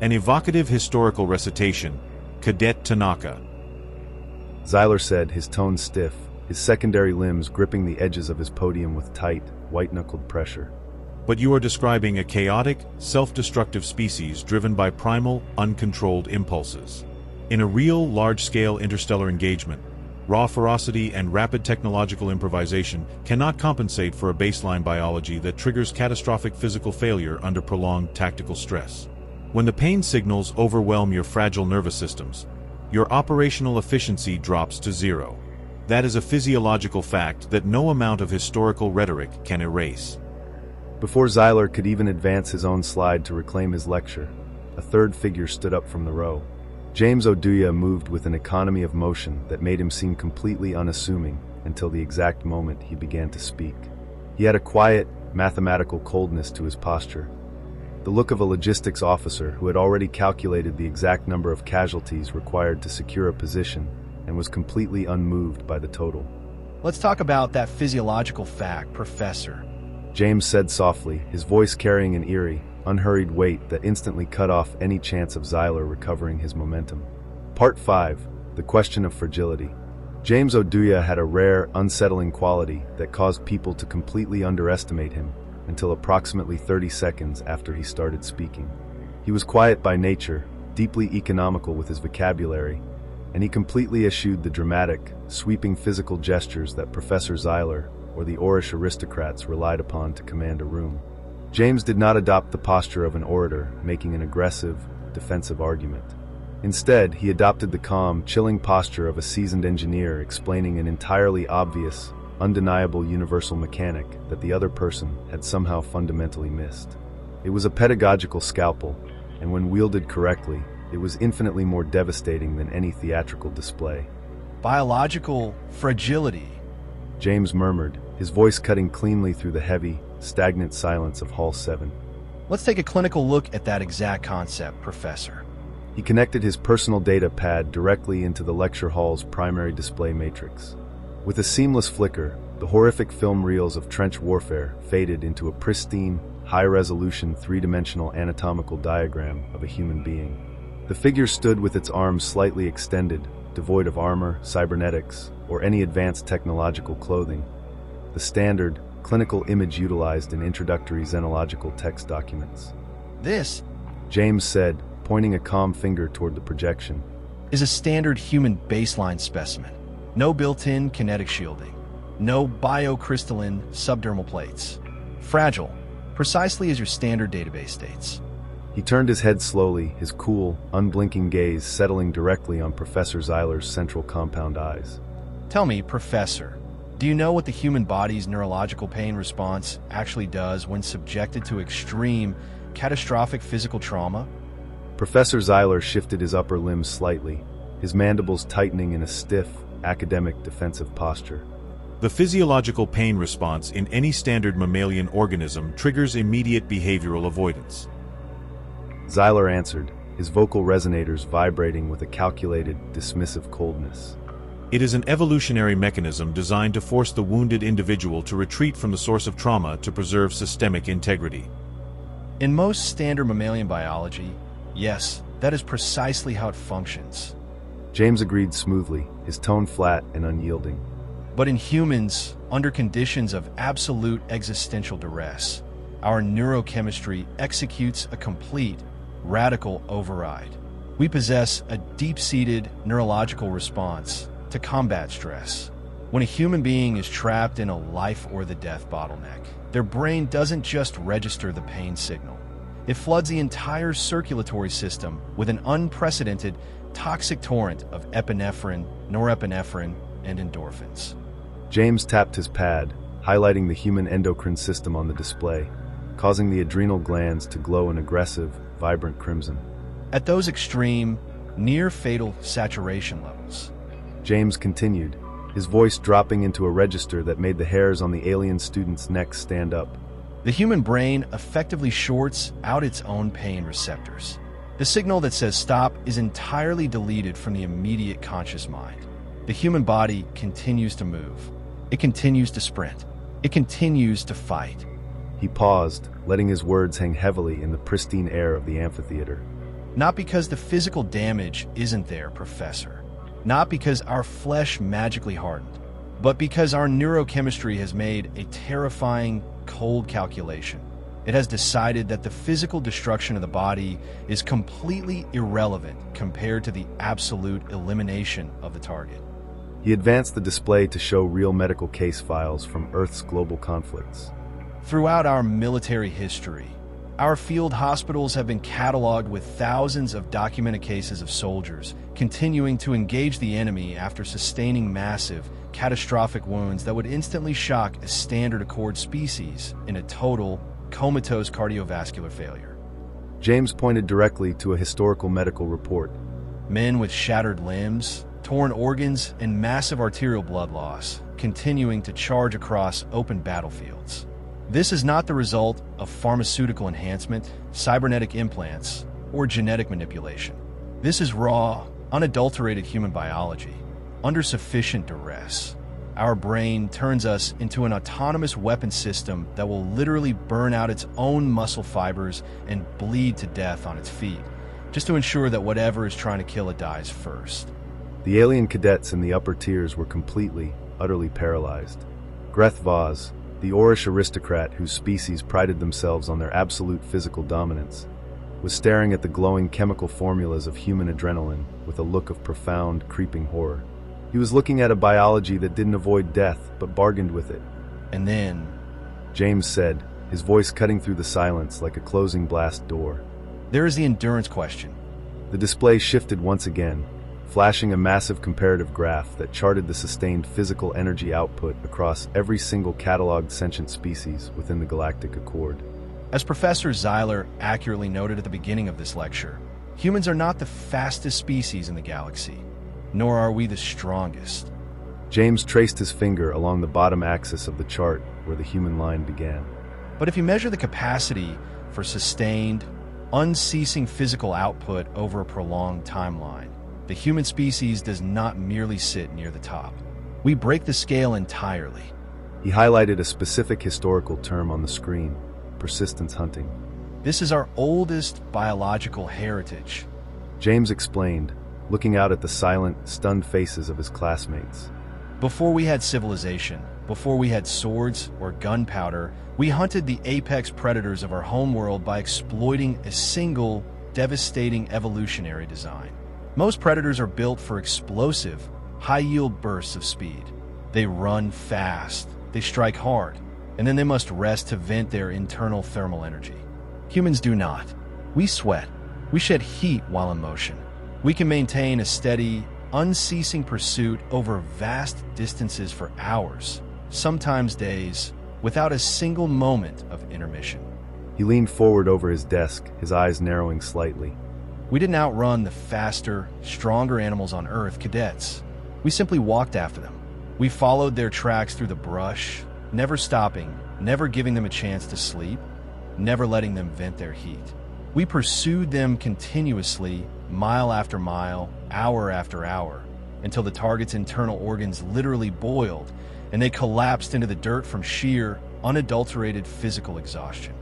An evocative historical recitation, Cadet Tanaka. Zeiler said, his tone stiff, his secondary limbs gripping the edges of his podium with tight, white-knuckled pressure. But you are describing a chaotic, self-destructive species driven by primal, uncontrolled impulses. In a real, large-scale interstellar engagement, raw ferocity and rapid technological improvisation cannot compensate for a baseline biology that triggers catastrophic physical failure under prolonged tactical stress. When the pain signals overwhelm your fragile nervous systems, your operational efficiency drops to zero. That is a physiological fact that no amount of historical rhetoric can erase. Before Zeiler could even advance his own slide to reclaim his lecture, a third figure stood up from the row. James Oduya moved with an economy of motion that made him seem completely unassuming until the exact moment he began to speak. He had a quiet, mathematical coldness to his posture. The look of a logistics officer who had already calculated the exact number of casualties required to secure a position and was completely unmoved by the total. Let's talk about that physiological fact, Professor. James said softly, his voice carrying an eerie, unhurried weight that instantly cut off any chance of Zyler recovering his momentum. Part 5. The Question of Fragility. James Oduya had a rare, unsettling quality that caused people to completely underestimate him until approximately 30 seconds after he started speaking. He was quiet by nature, deeply economical with his vocabulary, and he completely eschewed the dramatic, sweeping physical gestures that Professor Zyler or the Orish aristocrats relied upon to command a room. James did not adopt the posture of an orator, making an aggressive, defensive argument. Instead, he adopted the calm, chilling posture of a seasoned engineer explaining an entirely obvious, undeniable universal mechanic that the other person had somehow fundamentally missed. It was a pedagogical scalpel, and when wielded correctly, it was infinitely more devastating than any theatrical display. Biological fragility. James murmured, his voice cutting cleanly through the heavy, stagnant silence of Hall 7. Let's take a clinical look at that exact concept, Professor. He connected his personal data pad directly into the lecture hall's primary display matrix. With a seamless flicker, the horrific film reels of trench warfare faded into a pristine, high-resolution, three-dimensional anatomical diagram of a human being. The figure stood with its arms slightly extended, devoid of armor, cybernetics, or any advanced technological clothing. The standard, clinical image utilized in introductory xenological text documents. This, James said, pointing a calm finger toward the projection, is a standard human baseline specimen. No built-in kinetic shielding. No biocrystalline subdermal plates. Fragile, precisely as your standard database states. He turned his head slowly, his cool, unblinking gaze settling directly on Professor Zyler's central compound eyes. Tell me, Professor, do you know what the human body's neurological pain response actually does when subjected to extreme, catastrophic physical trauma? Professor Zyler shifted his upper limbs slightly, his mandibles tightening in a stiff, academic defensive posture. The physiological pain response in any standard mammalian organism triggers immediate behavioral avoidance. Zyler answered, his vocal resonators vibrating with a calculated, dismissive coldness. It is an evolutionary mechanism designed to force the wounded individual to retreat from the source of trauma to preserve systemic integrity. In most standard mammalian biology, yes, that is precisely how it functions. James agreed smoothly, his tone flat and unyielding. But in humans, under conditions of absolute existential duress, our neurochemistry executes a complete, radical override. We possess a deep-seated neurological response to combat stress. When a human being is trapped in a life-or-the-death bottleneck, their brain doesn't just register the pain signal. It floods the entire circulatory system with an unprecedented, toxic torrent of epinephrine, norepinephrine, and endorphins. James tapped his pad, highlighting the human endocrine system on the display, causing the adrenal glands to glow an aggressive, vibrant crimson. At those extreme, near-fatal saturation levels, James continued, his voice dropping into a register that made the hairs on the alien student's neck stand up. the human brain effectively shorts out its own pain receptors. The signal that says stop is entirely deleted from the immediate conscious mind. The human body continues to move. It continues to sprint. It continues to fight. He paused, letting his words hang heavily in the pristine air of the amphitheater. Not because the physical damage isn't there, Professor. Not because our flesh magically hardened, but because our neurochemistry has made a terrifying, cold calculation. It has decided that the physical destruction of the body is completely irrelevant compared to the absolute elimination of the target. He advanced the display to show real medical case files from Earth's global conflicts. Throughout our military history, our field hospitals have been cataloged with thousands of documented cases of soldiers continuing to engage the enemy after sustaining massive, catastrophic wounds that would instantly shock a standard Accord species in a total, comatose cardiovascular failure. James pointed directly to a historical medical report. Men with shattered limbs, torn organs, and massive arterial blood loss continuing to charge across open battlefields. This is not the result of pharmaceutical enhancement, cybernetic implants, or genetic manipulation. This is raw, unadulterated human biology, under sufficient duress. Our brain turns us into an autonomous weapon system that will literally burn out its own muscle fibers and bleed to death on its feet, just to ensure that whatever is trying to kill it dies first. The alien cadets in the upper tiers were completely, utterly paralyzed. Greth Vaz, the Orish aristocrat whose species prided themselves on their absolute physical dominance, was staring at the glowing chemical formulas of human adrenaline with a look of profound, creeping horror. He was looking at a biology that didn't avoid death, but bargained with it. And then, James said, his voice cutting through the silence like a closing blast door. there is the endurance question. The display shifted once again, flashing a massive comparative graph that charted the sustained physical energy output across every single cataloged sentient species within the Galactic Accord. As Professor Zeiler accurately noted at the beginning of this lecture, humans are not the fastest species in the galaxy, nor are we the strongest. James traced his finger along the bottom axis of the chart where the human line began. But if you measure the capacity for sustained, unceasing physical output over a prolonged timeline, the human species does not merely sit near the top. We break the scale entirely. He highlighted a specific historical term on the screen: persistence hunting. This is our oldest biological heritage. James explained, looking out at the silent, stunned faces of his classmates. Before we had civilization, before we had swords or gunpowder, we hunted the apex predators of our homeworld by exploiting a single, devastating evolutionary design. Most predators are built for explosive, high-yield bursts of speed. They run fast, they strike hard, and then they must rest to vent their internal thermal energy. Humans do not. We sweat. We shed heat while in motion. We can maintain a steady, unceasing pursuit over vast distances for hours, sometimes days, without a single moment of intermission. He leaned forward over his desk, his eyes narrowing slightly. We didn't outrun the faster, stronger animals on Earth, cadets. We simply walked after them. We followed their tracks through the brush, never stopping, never giving them a chance to sleep, never letting them vent their heat. We pursued them continuously, mile after mile, hour after hour, until the target's internal organs literally boiled and they collapsed into the dirt from sheer, unadulterated physical exhaustion.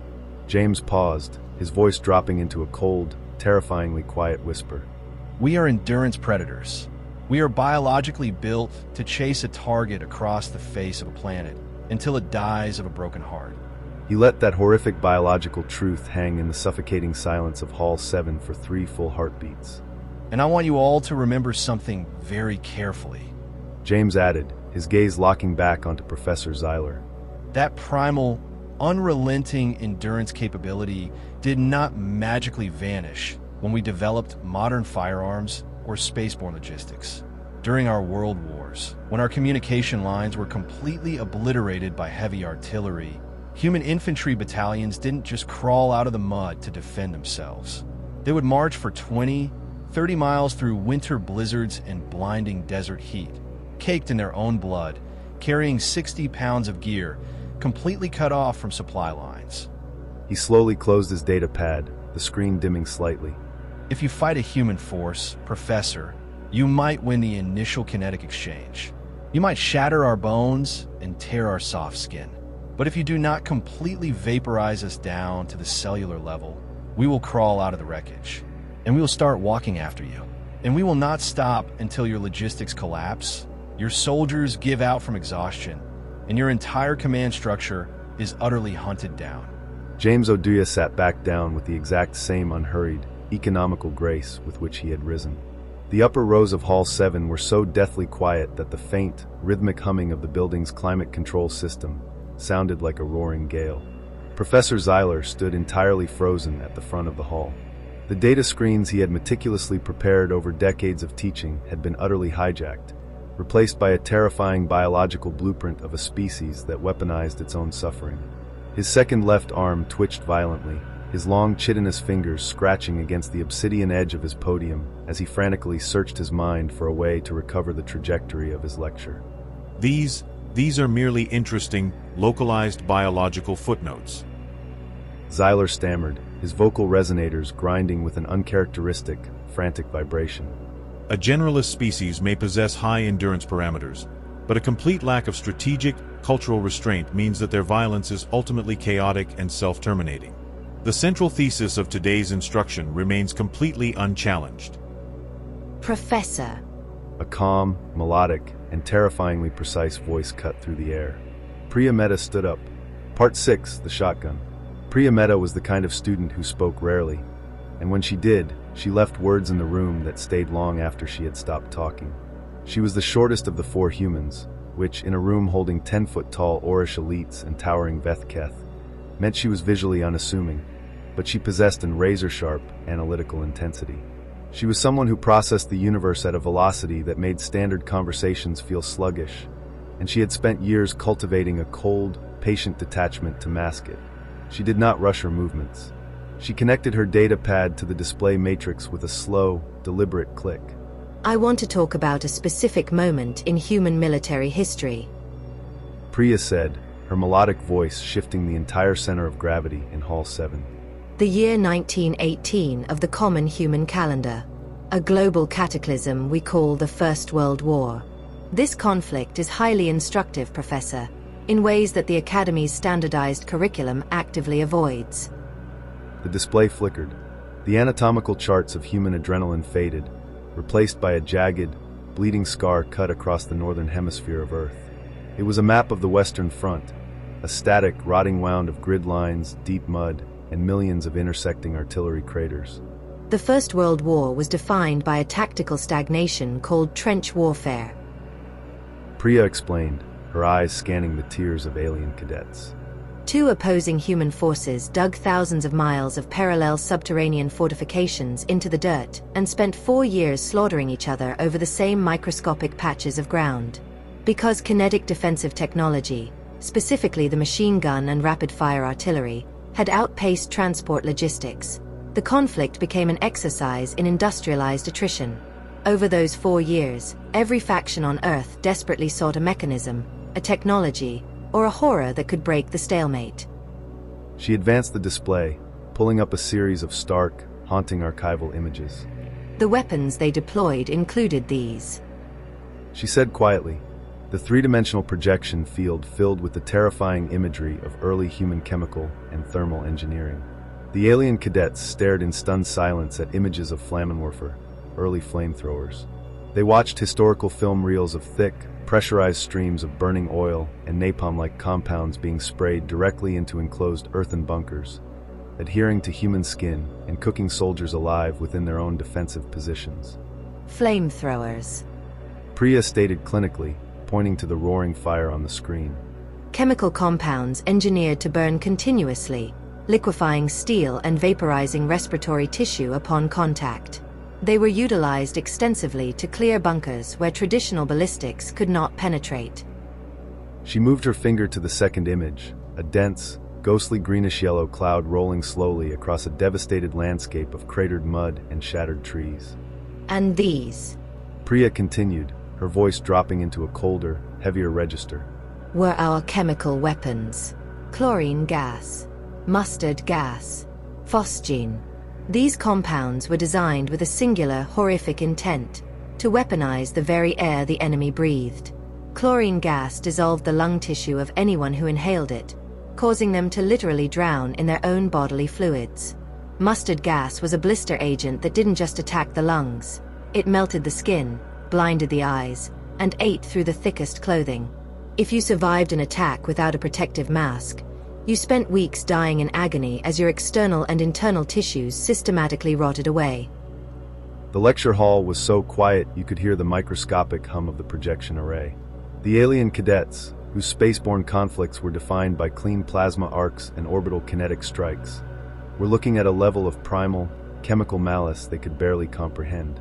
James paused, his voice dropping into a cold, terrifyingly quiet whisper. We are endurance predators. We are biologically built to chase a target across the face of a planet until it dies of a broken heart. He let that horrific biological truth hang in the suffocating silence of Hall 7 for 3 full heartbeats. And I want you all to remember something very carefully. James added, his gaze locking back onto Professor Zeiler. That primal, unrelenting endurance capability did not magically vanish when we developed modern firearms or spaceborne logistics. During our world wars, when our communication lines were completely obliterated by heavy artillery, human infantry battalions didn't just crawl out of the mud to defend themselves. They would march for 20, 30 miles through winter blizzards and blinding desert heat, caked in their own blood, carrying 60 pounds of gear, completely cut off from supply lines. He slowly closed his data pad, the screen dimming slightly. If you fight a human force, Professor, you might win the initial kinetic exchange. You might shatter our bones and tear our soft skin. But if you do not completely vaporize us down to the cellular level, we will crawl out of the wreckage, and we will start walking after you. And we will not stop until your logistics collapse, your soldiers give out from exhaustion, and your entire command structure is utterly hunted down. James Oduya sat back down with the exact same unhurried, economical grace with which he had risen. The upper rows of Hall 7 were so deathly quiet that the faint, rhythmic humming of the building's climate control system sounded like a roaring gale. Professor Zeiler stood entirely frozen at the front of the hall. The data screens he had meticulously prepared over decades of teaching had been utterly hijacked, replaced by a terrifying biological blueprint of a species that weaponized its own suffering. His second left arm twitched violently, his long chitinous fingers scratching against the obsidian edge of his podium as he frantically searched his mind for a way to recover the trajectory of his lecture. These These are merely interesting, localized biological footnotes. Xyler stammered, his vocal resonators grinding with an uncharacteristic, frantic vibration. A generalist species may possess high endurance parameters, but a complete lack of strategic, cultural restraint means that their violence is ultimately chaotic and self-terminating. The central thesis of today's instruction remains completely unchallenged. Professor. A calm, melodic, and terrifyingly precise voice cut through the air. Priya Mehta stood up. Part 6, the shotgun. Priya Mehta was the kind of student who spoke rarely, and when she did, she left words in the room that stayed long after she had stopped talking. She was the shortest of the 4 humans, which, in a room holding 10-foot-tall Orish elites and towering Vethketh, meant she was visually unassuming, but she possessed an razor-sharp, analytical intensity. She was someone who processed the universe at a velocity that made standard conversations feel sluggish, and she had spent years cultivating a cold, patient detachment to mask it. She did not rush her movements. She connected her data pad to the display matrix with a slow, deliberate click. I want to talk about a specific moment in human military history. Priya said, her melodic voice shifting the entire center of gravity in Hall 7. The year 1918 of the common human calendar. A global cataclysm we call the First World War. This conflict is highly instructive, Professor, in ways that the Academy's standardized curriculum actively avoids. The display flickered. The anatomical charts of human adrenaline faded, replaced by a jagged, bleeding scar cut across the northern hemisphere of Earth. It was a map of the Western Front, a static, rotting wound of grid lines, deep mud, and millions of intersecting artillery craters. The First World War was defined by a tactical stagnation called trench warfare. Priya explained, her eyes scanning the tiers of alien cadets. 2 opposing human forces dug thousands of miles of parallel subterranean fortifications into the dirt and spent 4 years slaughtering each other over the same microscopic patches of ground. Because kinetic defensive technology, specifically the machine gun and rapid-fire artillery, had outpaced transport logistics, the conflict became an exercise in industrialized attrition. Over those 4 years, every faction on Earth desperately sought a mechanism, a technology, or a horror that could break the stalemate. She advanced the display, pulling up a series of stark, haunting archival images. The weapons they deployed included these. She said quietly, the 3-dimensional projection field filled with the terrifying imagery of early human chemical and thermal engineering. The alien cadets stared in stunned silence at images of Flammenwerfer, early flamethrowers. They watched historical film reels of thick, pressurized streams of burning oil and napalm-like compounds being sprayed directly into enclosed earthen bunkers, adhering to human skin and cooking soldiers alive within their own defensive positions. Flamethrowers. Priya stated clinically, pointing to the roaring fire on the screen. Chemical compounds engineered to burn continuously, liquefying steel and vaporizing respiratory tissue upon contact. They were utilized extensively to clear bunkers where traditional ballistics could not penetrate. She moved her finger to the second image, a dense, ghostly greenish-yellow cloud rolling slowly across a devastated landscape of cratered mud and shattered trees. And these, Priya continued, her voice dropping into a colder, heavier register, were our chemical weapons. Chlorine gas, mustard gas, phosgene. These compounds were designed with a singular, horrific intent, to weaponize the very air the enemy breathed. Chlorine gas dissolved the lung tissue of anyone who inhaled it, causing them to literally drown in their own bodily fluids. Mustard gas was a blister agent that didn't just attack the lungs. It melted the skin, blinded the eyes, and ate through the thickest clothing. If you survived an attack without a protective mask, you spent weeks dying in agony as your external and internal tissues systematically rotted away. The lecture hall was so quiet you could hear the microscopic hum of the projection array. The alien cadets, whose spaceborne conflicts were defined by clean plasma arcs and orbital kinetic strikes, were looking at a level of primal, chemical malice they could barely comprehend.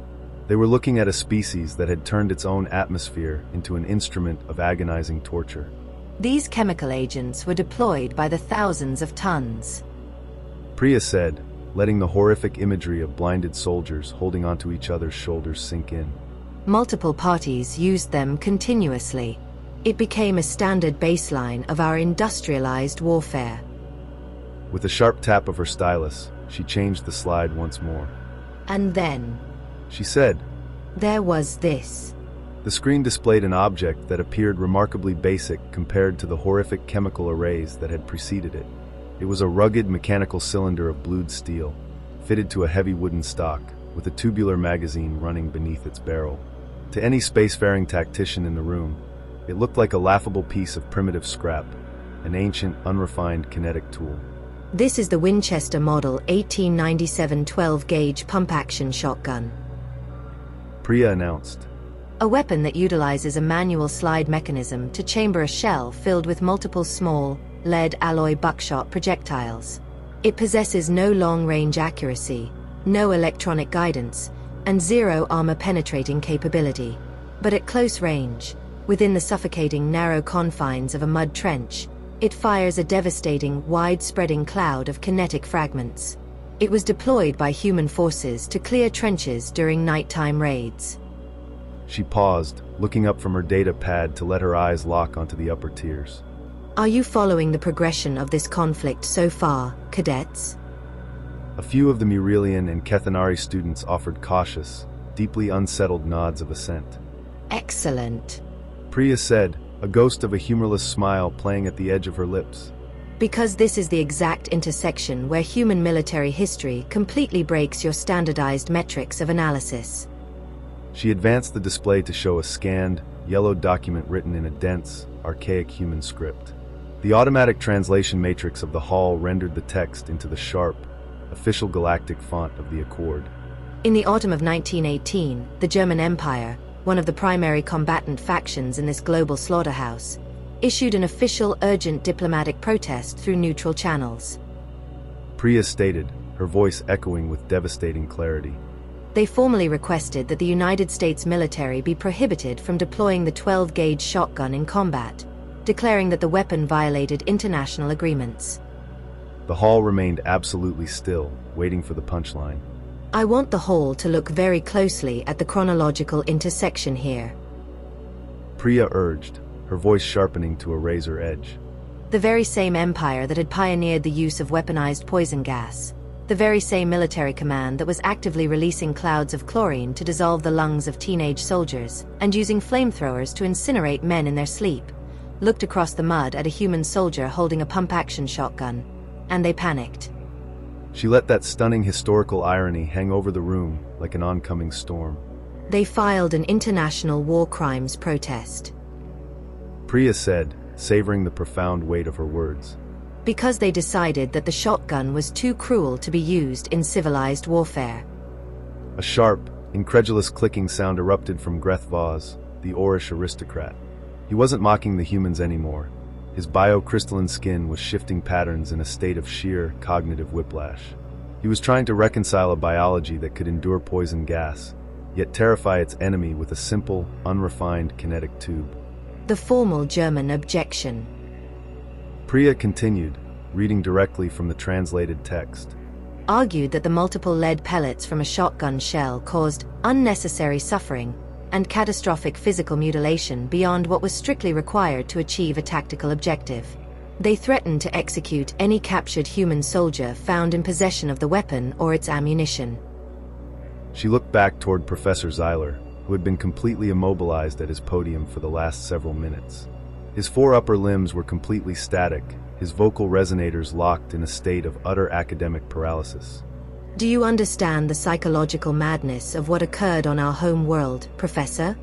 They were looking at a species that had turned its own atmosphere into an instrument of agonizing torture. These chemical agents were deployed by the thousands of tons. Priya said, letting the horrific imagery of blinded soldiers holding onto each other's shoulders sink in. Multiple parties used them continuously. It became a standard baseline of our industrialized warfare. With a sharp tap of her stylus, she changed the slide once more. And then, She said, there was this. The screen displayed an object that appeared remarkably basic compared to the horrific chemical arrays that had preceded it. It was a rugged mechanical cylinder of blued steel, fitted to a heavy wooden stock, with a tubular magazine running beneath its barrel. To any spacefaring tactician in the room, it looked like a laughable piece of primitive scrap, an ancient, unrefined kinetic tool. This is the Winchester Model 1897 12-gauge pump-action shotgun. Priya announced. A weapon that utilizes a manual slide mechanism to chamber a shell filled with multiple small, lead alloy buckshot projectiles. It possesses no long-range accuracy, no electronic guidance, and zero armor-penetrating capability. But at close range, within the suffocating narrow confines of a mud trench, it fires a devastating, wide-spreading cloud of kinetic fragments. It was deployed by human forces to clear trenches during nighttime raids. She paused, looking up from her data pad to let her eyes lock onto the upper tiers. Are you following the progression of this conflict so far, cadets? A few of the Murelian and Kethanari students offered cautious, deeply unsettled nods of assent. Excellent. Priya said, a ghost of a humorless smile playing at the edge of her lips. Because this is the exact intersection where human military history completely breaks your standardized metrics of analysis. She advanced the display to show a scanned, yellow document written in a dense, archaic human script. The automatic translation matrix of the hall rendered the text into the sharp, official galactic font of the Accord. In the autumn of 1918, the German Empire, one of the primary combatant factions in this global slaughterhouse, issued an official urgent diplomatic protest through neutral channels. Priya stated, her voice echoing with devastating clarity. They formally requested that the United States military be prohibited from deploying the 12-gauge shotgun in combat, declaring that the weapon violated international agreements. The hall remained absolutely still, waiting for the punchline. I want the whole to look very closely at the chronological intersection here. Priya urged, her voice sharpening to a razor edge. The very same empire that had pioneered the use of weaponized poison gas, the very same military command that was actively releasing clouds of chlorine to dissolve the lungs of teenage soldiers and using flamethrowers to incinerate men in their sleep, looked across the mud at a human soldier holding a pump-action shotgun, and they panicked. She let that stunning historical irony hang over the room like an oncoming storm. They filed an international war crimes protest. Priya said, savoring the profound weight of her words. Because they decided that the shotgun was too cruel to be used in civilized warfare. A sharp, incredulous clicking sound erupted from Greth Vaz, the Orish aristocrat. He wasn't mocking the humans anymore. His biocrystalline skin was shifting patterns in a state of sheer, cognitive whiplash. He was trying to reconcile a biology that could endure poison gas, yet terrify its enemy with a simple, unrefined kinetic tube. The formal German objection. Priya continued, reading directly from the translated text. Argued that the multiple lead pellets from a shotgun shell caused unnecessary suffering and catastrophic physical mutilation beyond what was strictly required to achieve a tactical objective. They threatened to execute any captured human soldier found in possession of the weapon or its ammunition. She looked back toward Professor Zeiler, who had been completely immobilized at his podium for the last several minutes. His four upper limbs were completely static, his vocal resonators locked in a state of utter academic paralysis. Do you understand the psychological madness of what occurred on our home world, Professor?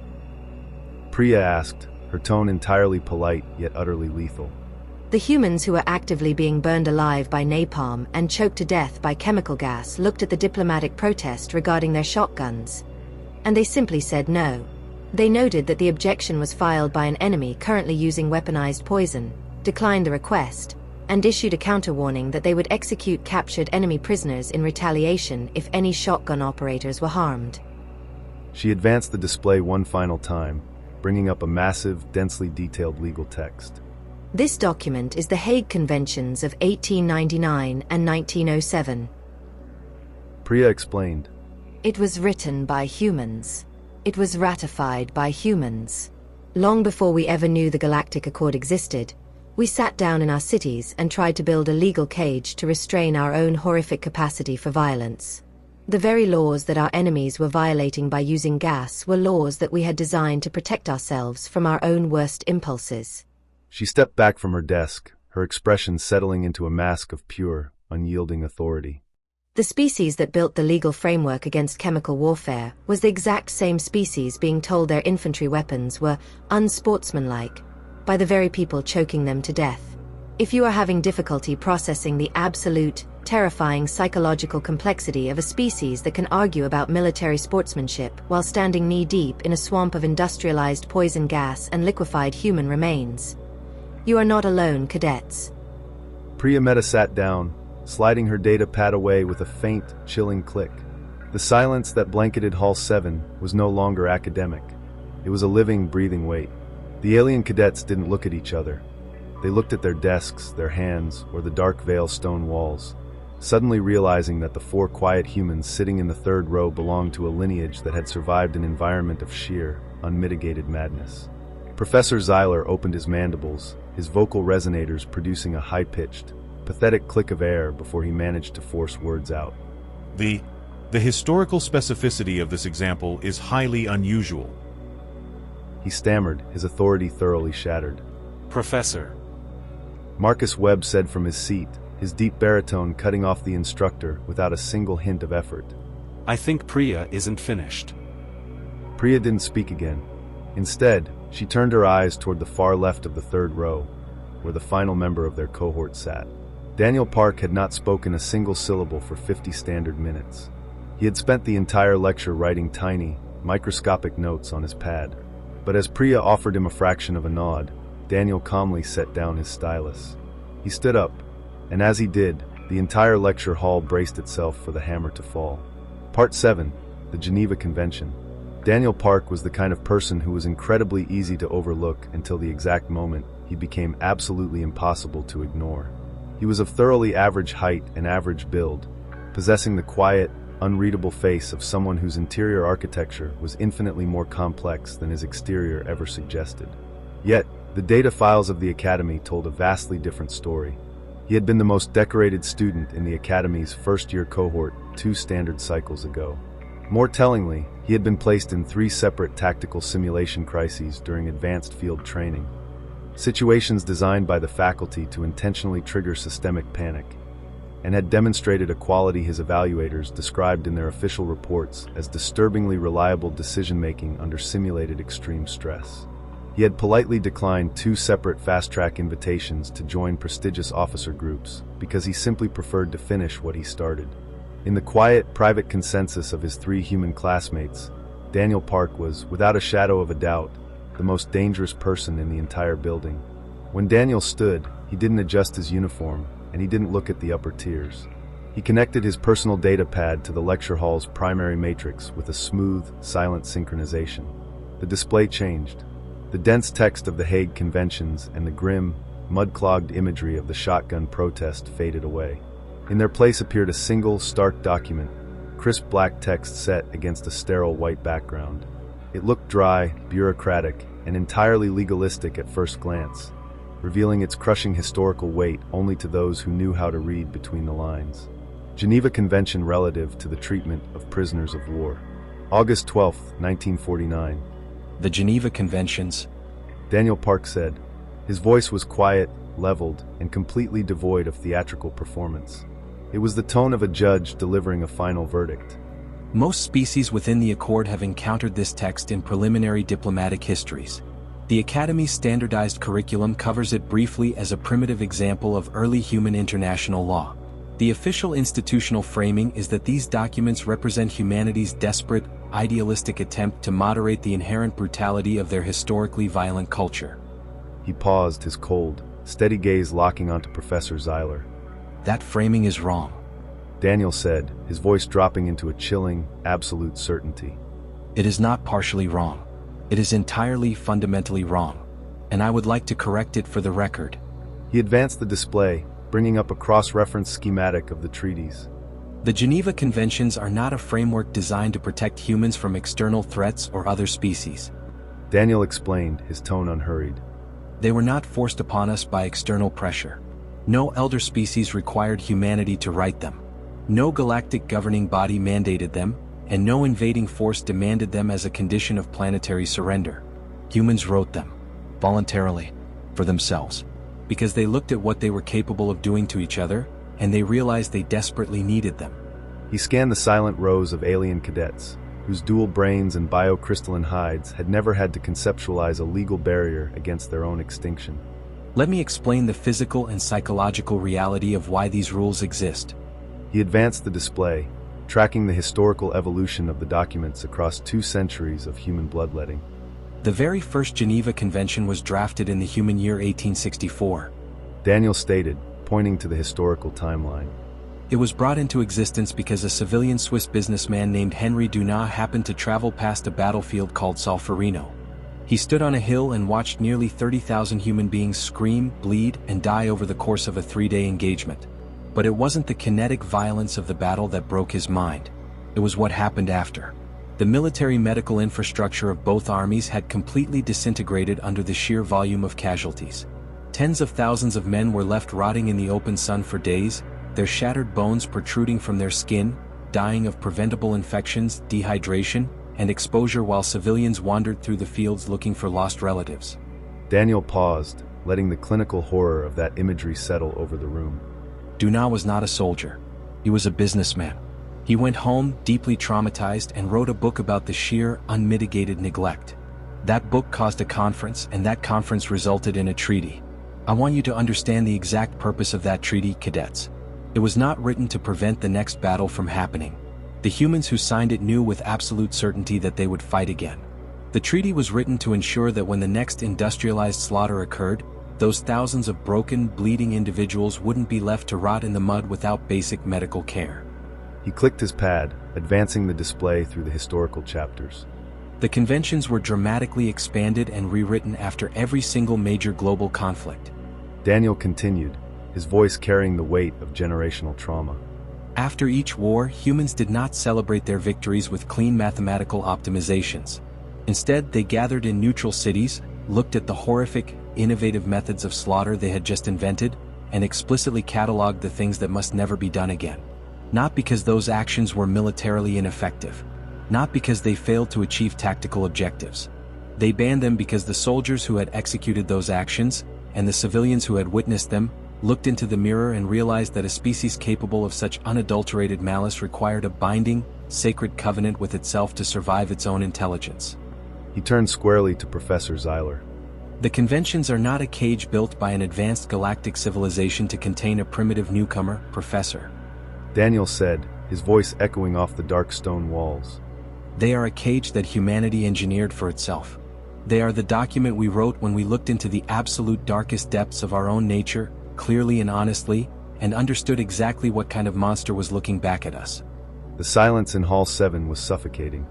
Priya asked, her tone entirely polite yet utterly lethal. The humans who were actively being burned alive by napalm and choked to death by chemical gas looked at the diplomatic protest regarding their shotguns, and they simply said no. They noted that the objection was filed by an enemy currently using weaponized poison, declined the request, and issued a counter-warning that they would execute captured enemy prisoners in retaliation if any shotgun operators were harmed. She advanced the display one final time, bringing up a massive, densely detailed legal text. This document is the Hague Conventions of 1899 and 1907. Priya explained. It was written by humans. It was ratified by humans. Long before we ever knew the Galactic Accord existed, we sat down in our cities and tried to build a legal cage to restrain our own horrific capacity for violence. The very laws that our enemies were violating by using gas were laws that we had designed to protect ourselves from our own worst impulses. She stepped back from her desk, her expression settling into a mask of pure, unyielding authority. The species that built the legal framework against chemical warfare was the exact same species being told their infantry weapons were unsportsmanlike by the very people choking them to death. If you are having difficulty processing the absolute, terrifying psychological complexity of a species that can argue about military sportsmanship while standing knee-deep in a swamp of industrialized poison gas and liquefied human remains, you are not alone, cadets. Priya Mehta sat down, sliding her data pad away with a faint, chilling click. The silence that blanketed Hall 7 was no longer academic. It was a living, breathing weight. The alien cadets didn't look at each other. They looked at their desks, their hands, or the dark veil stone walls, suddenly realizing that the four quiet humans sitting in the third row belonged to a lineage that had survived an environment of sheer, unmitigated madness. Professor Zeiler opened his mandibles, his vocal resonators producing a high-pitched, pathetic click of air before he managed to force words out. The historical specificity of this example is highly unusual. He stammered, his authority thoroughly shattered. Professor. Marcus Webb said from his seat, his deep baritone cutting off the instructor without a single hint of effort. I think Priya isn't finished. Priya didn't speak again. Instead, she turned her eyes toward the far left of the third row, where the final member of their cohort sat. Daniel Park had not spoken a single syllable for 50 standard minutes. He had spent the entire lecture writing tiny, microscopic notes on his pad. But as Priya offered him a fraction of a nod, Daniel calmly set down his stylus. He stood up, and as he did, the entire lecture hall braced itself for the hammer to fall. Part 7, the Geneva Convention. Daniel Park was the kind of person who was incredibly easy to overlook until the exact moment he became absolutely impossible to ignore. He was of thoroughly average height and average build, possessing the quiet, unreadable face of someone whose interior architecture was infinitely more complex than his exterior ever suggested. Yet, the data files of the Academy told a vastly different story. He had been the most decorated student in the Academy's first-year cohort 2 standard cycles ago. More tellingly, he had been placed in 3 separate tactical simulation crises during advanced field training, situations designed by the faculty to intentionally trigger systemic panic, and had demonstrated a quality his evaluators described in their official reports as disturbingly reliable decision-making under simulated extreme stress. He had politely declined 2 separate fast-track invitations to join prestigious officer groups because he simply preferred to finish what he started. In the quiet, private consensus of his 3 human classmates, Daniel Park was, without a shadow of a doubt, the most dangerous person in the entire building. When Daniel stood, he didn't adjust his uniform, and he didn't look at the upper tiers. He connected his personal data pad to the lecture hall's primary matrix with a smooth, silent synchronization. The display changed. The dense text of the Hague Conventions and the grim, mud-clogged imagery of the shotgun protest faded away. In their place appeared a single, stark document, crisp black text set against a sterile white background. It looked dry, bureaucratic, and entirely legalistic at first glance, revealing its crushing historical weight only to those who knew how to read between the lines. Geneva Convention relative to the treatment of prisoners of war. August 12, 1949. The Geneva Conventions. Daniel Park said. His voice was quiet, leveled, and completely devoid of theatrical performance. It was the tone of a judge delivering a final verdict. Most species within the Accord have encountered this text in preliminary diplomatic histories. The Academy's standardized curriculum covers it briefly as a primitive example of early human international law. The official institutional framing is that these documents represent humanity's desperate, idealistic attempt to moderate the inherent brutality of their historically violent culture. He paused, his cold, steady gaze locking onto Professor Zeiler. That framing is wrong, Daniel said, his voice dropping into a chilling, absolute certainty. It is not partially wrong. It is entirely, fundamentally wrong. And I would like to correct it for the record. He advanced the display, bringing up a cross-reference schematic of the treaties. The Geneva Conventions are not a framework designed to protect humans from external threats or other species. Daniel explained, his tone unhurried. They were not forced upon us by external pressure. No elder species required humanity to right them. No galactic governing body mandated them, and no invading force demanded them as a condition of planetary surrender. Humans wrote them, voluntarily, for themselves, because they looked at what they were capable of doing to each other, and they realized they desperately needed them. He scanned the silent rows of alien cadets, whose dual brains and biocrystalline hides had never had to conceptualize a legal barrier against their own extinction. Let me explain the physical and psychological reality of why these rules exist. He advanced the display, tracking the historical evolution of the documents across 2 centuries of human bloodletting. The very first Geneva Convention was drafted in the human year 1864. Daniel stated, pointing to the historical timeline. It was brought into existence because a civilian Swiss businessman named Henry Dunant happened to travel past a battlefield called Solferino. He stood on a hill and watched nearly 30,000 human beings scream, bleed, and die over the course of a 3-day engagement. But it wasn't the kinetic violence of the battle that broke his mind. It was what happened after. The military medical infrastructure of both armies had completely disintegrated under the sheer volume of casualties. Tens of thousands of men were left rotting in the open sun for days, their shattered bones protruding from their skin, dying of preventable infections, dehydration, and exposure while civilians wandered through the fields looking for lost relatives. Daniel paused, letting the clinical horror of that imagery settle over the room. Dunant was not a soldier. He was a businessman. He went home, deeply traumatized, and wrote a book about the sheer, unmitigated neglect. That book caused a conference, and that conference resulted in a treaty. I want you to understand the exact purpose of that treaty, cadets. It was not written to prevent the next battle from happening. The humans who signed it knew with absolute certainty that they would fight again. The treaty was written to ensure that when the next industrialized slaughter occurred, those thousands of broken, bleeding individuals wouldn't be left to rot in the mud without basic medical care. He clicked his pad, advancing the display through the historical chapters. The conventions were dramatically expanded and rewritten after every single major global conflict. Daniel continued, his voice carrying the weight of generational trauma. After each war, humans did not celebrate their victories with clean mathematical optimizations. Instead, they gathered in neutral cities, looked at the horrific, innovative methods of slaughter they had just invented, and explicitly cataloged the things that must never be done again. Not because those actions were militarily ineffective. Not because they failed to achieve tactical objectives. They banned them because the soldiers who had executed those actions, and the civilians who had witnessed them, looked into the mirror and realized that a species capable of such unadulterated malice required a binding, sacred covenant with itself to survive its own intelligence. He turned squarely to Professor Zeiler. The conventions are not a cage built by an advanced galactic civilization to contain a primitive newcomer, Professor. Daniel said, his voice echoing off the dark stone walls. They are a cage that humanity engineered for itself. They are the document we wrote when we looked into the absolute darkest depths of our own nature, clearly and honestly, and understood exactly what kind of monster was looking back at us. The silence in Hall 7 was suffocating.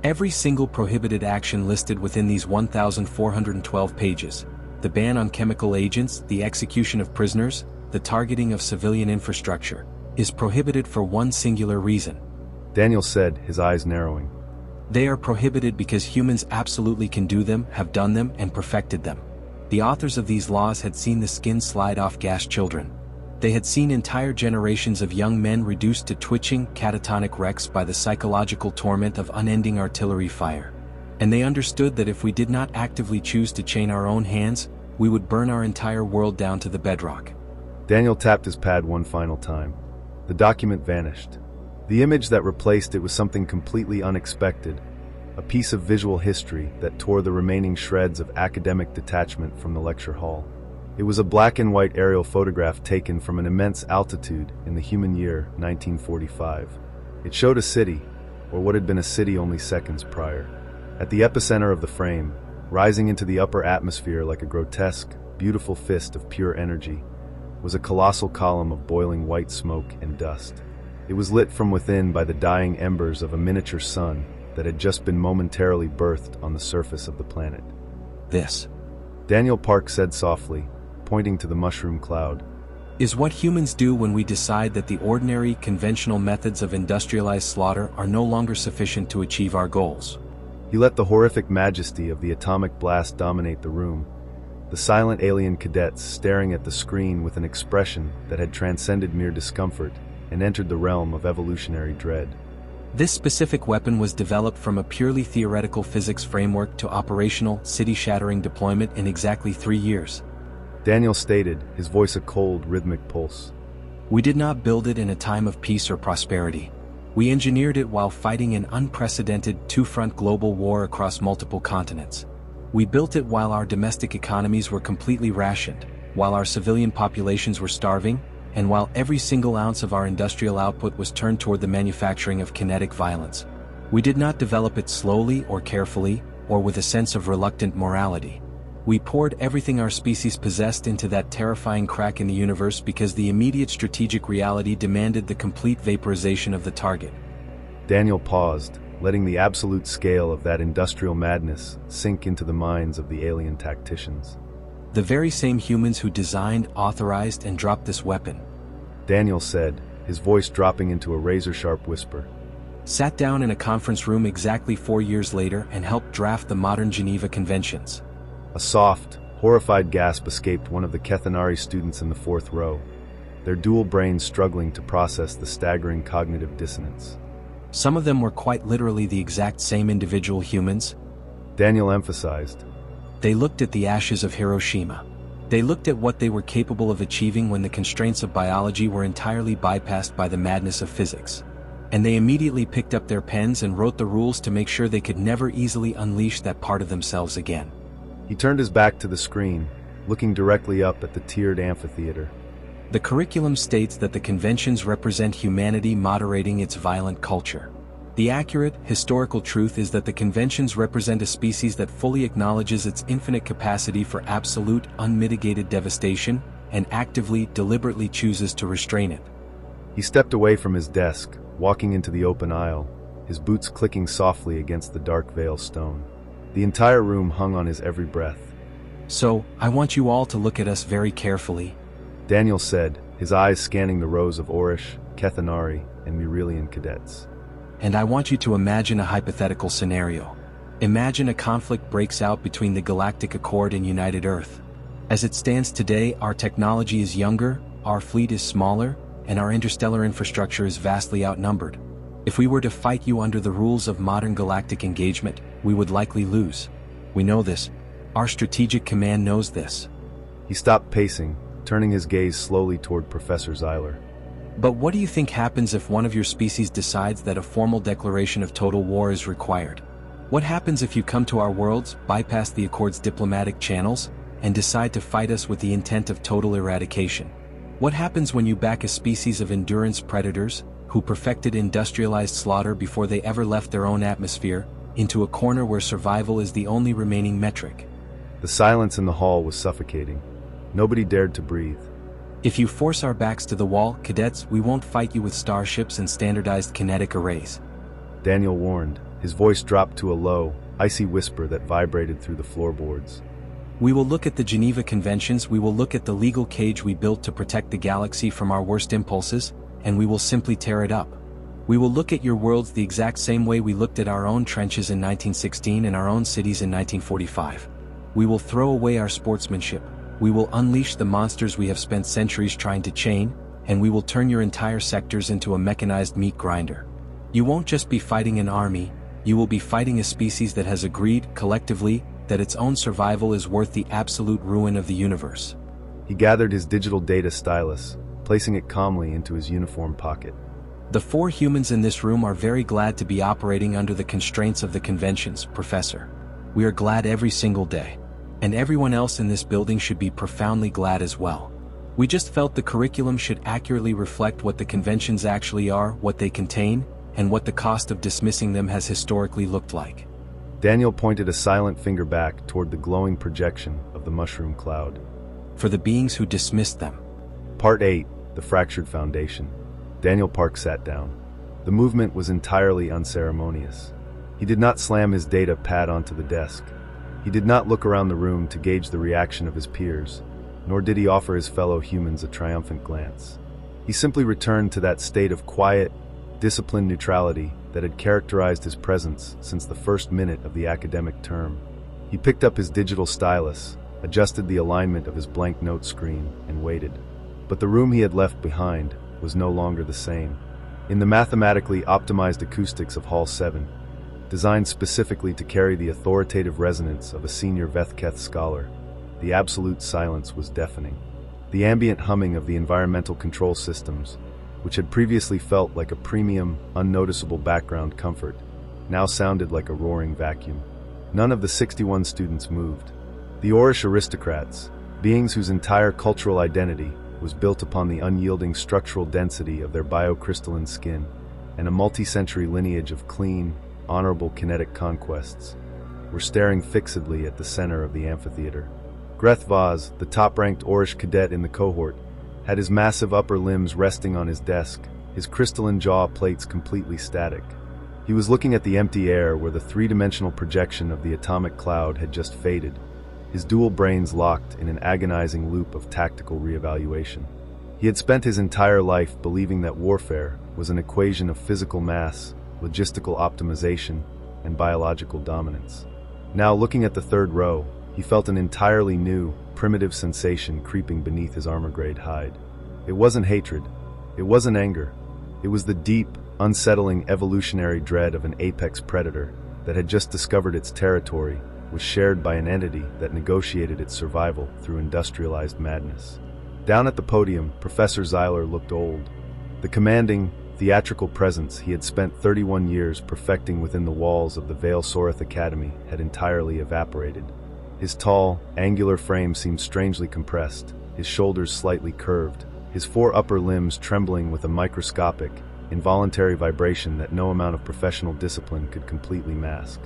Every single prohibited action listed within these 1,412 pages, the ban on chemical agents, the execution of prisoners, the targeting of civilian infrastructure, is prohibited for one singular reason. Daniel said, his eyes narrowing. They are prohibited because humans absolutely can do them, have done them, and perfected them. The authors of these laws had seen the skin slide off gashed children. They had seen entire generations of young men reduced to twitching, catatonic wrecks by the psychological torment of unending artillery fire. And they understood that if we did not actively choose to chain our own hands, we would burn our entire world down to the bedrock. Daniel tapped his pad one final time. The document vanished. The image that replaced it was something completely unexpected, a piece of visual history that tore the remaining shreds of academic detachment from the lecture hall. It was a black and white aerial photograph taken from an immense altitude in the human year 1945. It showed a city, or what had been a city only seconds prior. At the epicenter of the frame, rising into the upper atmosphere like a grotesque, beautiful fist of pure energy, was a colossal column of boiling white smoke and dust. It was lit from within by the dying embers of a miniature sun that had just been momentarily birthed on the surface of the planet. This, Daniel Park said softly, pointing to the mushroom cloud, is what humans do when we decide that the ordinary, conventional methods of industrialized slaughter are no longer sufficient to achieve our goals. He let the horrific majesty of the atomic blast dominate the room, the silent alien cadets staring at the screen with an expression that had transcended mere discomfort and entered the realm of evolutionary dread. This specific weapon was developed from a purely theoretical physics framework to operational, city-shattering deployment in exactly 3 years. Daniel stated, his voice a cold, rhythmic pulse. We did not build it in a time of peace or prosperity. We engineered it while fighting an unprecedented two-front global war across multiple continents. We built it while our domestic economies were completely rationed, while our civilian populations were starving, and while every single ounce of our industrial output was turned toward the manufacturing of kinetic violence. We did not develop it slowly or carefully, or with a sense of reluctant morality. We poured everything our species possessed into that terrifying crack in the universe because the immediate strategic reality demanded the complete vaporization of the target. Daniel paused, letting the absolute scale of that industrial madness sink into the minds of the alien tacticians. The very same humans who designed, authorized, and dropped this weapon, Daniel said, his voice dropping into a razor-sharp whisper, sat down in a conference room exactly 4 years later and helped draft the modern Geneva Conventions. A soft, horrified gasp escaped one of the Kethanari students in the fourth row, their dual brains struggling to process the staggering cognitive dissonance. Some of them were quite literally the exact same individual humans. Daniel emphasized. They looked at the ashes of Hiroshima. They looked at what they were capable of achieving when the constraints of biology were entirely bypassed by the madness of physics. And they immediately picked up their pens and wrote the rules to make sure they could never easily unleash that part of themselves again. He turned his back to the screen, looking directly up at the tiered amphitheater. The curriculum states that the conventions represent humanity moderating its violent culture. The accurate, historical truth is that the conventions represent a species that fully acknowledges its infinite capacity for absolute, unmitigated devastation, and actively, deliberately chooses to restrain it. He stepped away from his desk, walking into the open aisle, his boots clicking softly against the dark veil stone. The entire room hung on his every breath. So, I want you all to look at us very carefully, Daniel said, his eyes scanning the rows of Orish, Kethanari, and Murelian cadets. And I want you to imagine a hypothetical scenario. Imagine a conflict breaks out between the Galactic Accord and United Earth. As it stands today, our technology is younger, our fleet is smaller, and our interstellar infrastructure is vastly outnumbered. If we were to fight you under the rules of modern galactic engagement, we would likely lose. We know this. Our strategic command knows this. He stopped pacing, turning his gaze slowly toward Professor Zeiler. But what do you think happens if one of your species decides that a formal declaration of total war is required? What happens if you come to our worlds, bypass the Accord's diplomatic channels, and decide to fight us with the intent of total eradication? What happens when you back a species of endurance predators, who perfected industrialized slaughter before they ever left their own atmosphere, into a corner where survival is the only remaining metric? The silence in the hall was suffocating. Nobody dared to breathe. If you force our backs to the wall, cadets, we won't fight you with starships and standardized kinetic arrays, Daniel warned. His voice dropped to a low, icy whisper that vibrated through the floorboards. We will look at the Geneva Conventions, we will look at the legal cage we built to protect the galaxy from our worst impulses, and we will simply tear it up. We will look at your worlds the exact same way we looked at our own trenches in 1916 and our own cities in 1945. We will throw away our sportsmanship. We will unleash the monsters we have spent centuries trying to chain, and we will turn your entire sectors into a mechanized meat grinder. You won't just be fighting an army, you will be fighting a species that has agreed, collectively, that its own survival is worth the absolute ruin of the universe. He gathered his digital data stylus, placing it calmly into his uniform pocket. The 4 humans in this room are very glad to be operating under the constraints of the conventions, Professor. We are glad every single day. And everyone else in this building should be profoundly glad as well. We just felt the curriculum should accurately reflect what the conventions actually are, what they contain, and what the cost of dismissing them has historically looked like. Daniel pointed a silent finger back toward the glowing projection of the mushroom cloud. For the beings who dismissed them. Part 8, The Fractured Foundation. Daniel Park sat down. The movement was entirely unceremonious. He did not slam his data pad onto the desk. He did not look around the room to gauge the reaction of his peers, nor did he offer his fellow humans a triumphant glance. He simply returned to that state of quiet, disciplined neutrality that had characterized his presence since the first minute of the academic term. He picked up his digital stylus, adjusted the alignment of his blank note screen, and waited. But the room he had left behind was no longer the same. In the mathematically optimized acoustics of Hall 7, designed specifically to carry the authoritative resonance of a senior Vethketh scholar, the absolute silence was deafening. The ambient humming of the environmental control systems, which had previously felt like a premium, unnoticeable background comfort, now sounded like a roaring vacuum. None of the 61 students moved. The Orish aristocrats, beings whose entire cultural identity was built upon the unyielding structural density of their biocrystalline skin and a multi-century lineage of clean, honorable kinetic conquests, were staring fixedly at the center of the amphitheater. Greth Vaz, the top-ranked Orish cadet in the cohort, had his massive upper limbs resting on his desk, his crystalline jaw plates completely static. He was looking at the empty air where the three-dimensional projection of the atomic cloud had just faded, his dual brains locked in an agonizing loop of tactical reevaluation. He had spent his entire life believing that warfare was an equation of physical mass, logistical optimization, and biological dominance. Now, looking at the third row, he felt an entirely new, primitive sensation creeping beneath his armor-grade hide. It wasn't hatred. It wasn't anger. It was the deep, unsettling evolutionary dread of an apex predator that had just discovered its territory was shared by an entity that negotiated its survival through industrialized madness. Down at the podium, Professor Zeiler looked old. The commanding, theatrical presence he had spent 31 years perfecting within the walls of the Vale Soreth Academy had entirely evaporated. His tall, angular frame seemed strangely compressed, his shoulders slightly curved, his four upper limbs trembling with a microscopic, involuntary vibration that no amount of professional discipline could completely mask.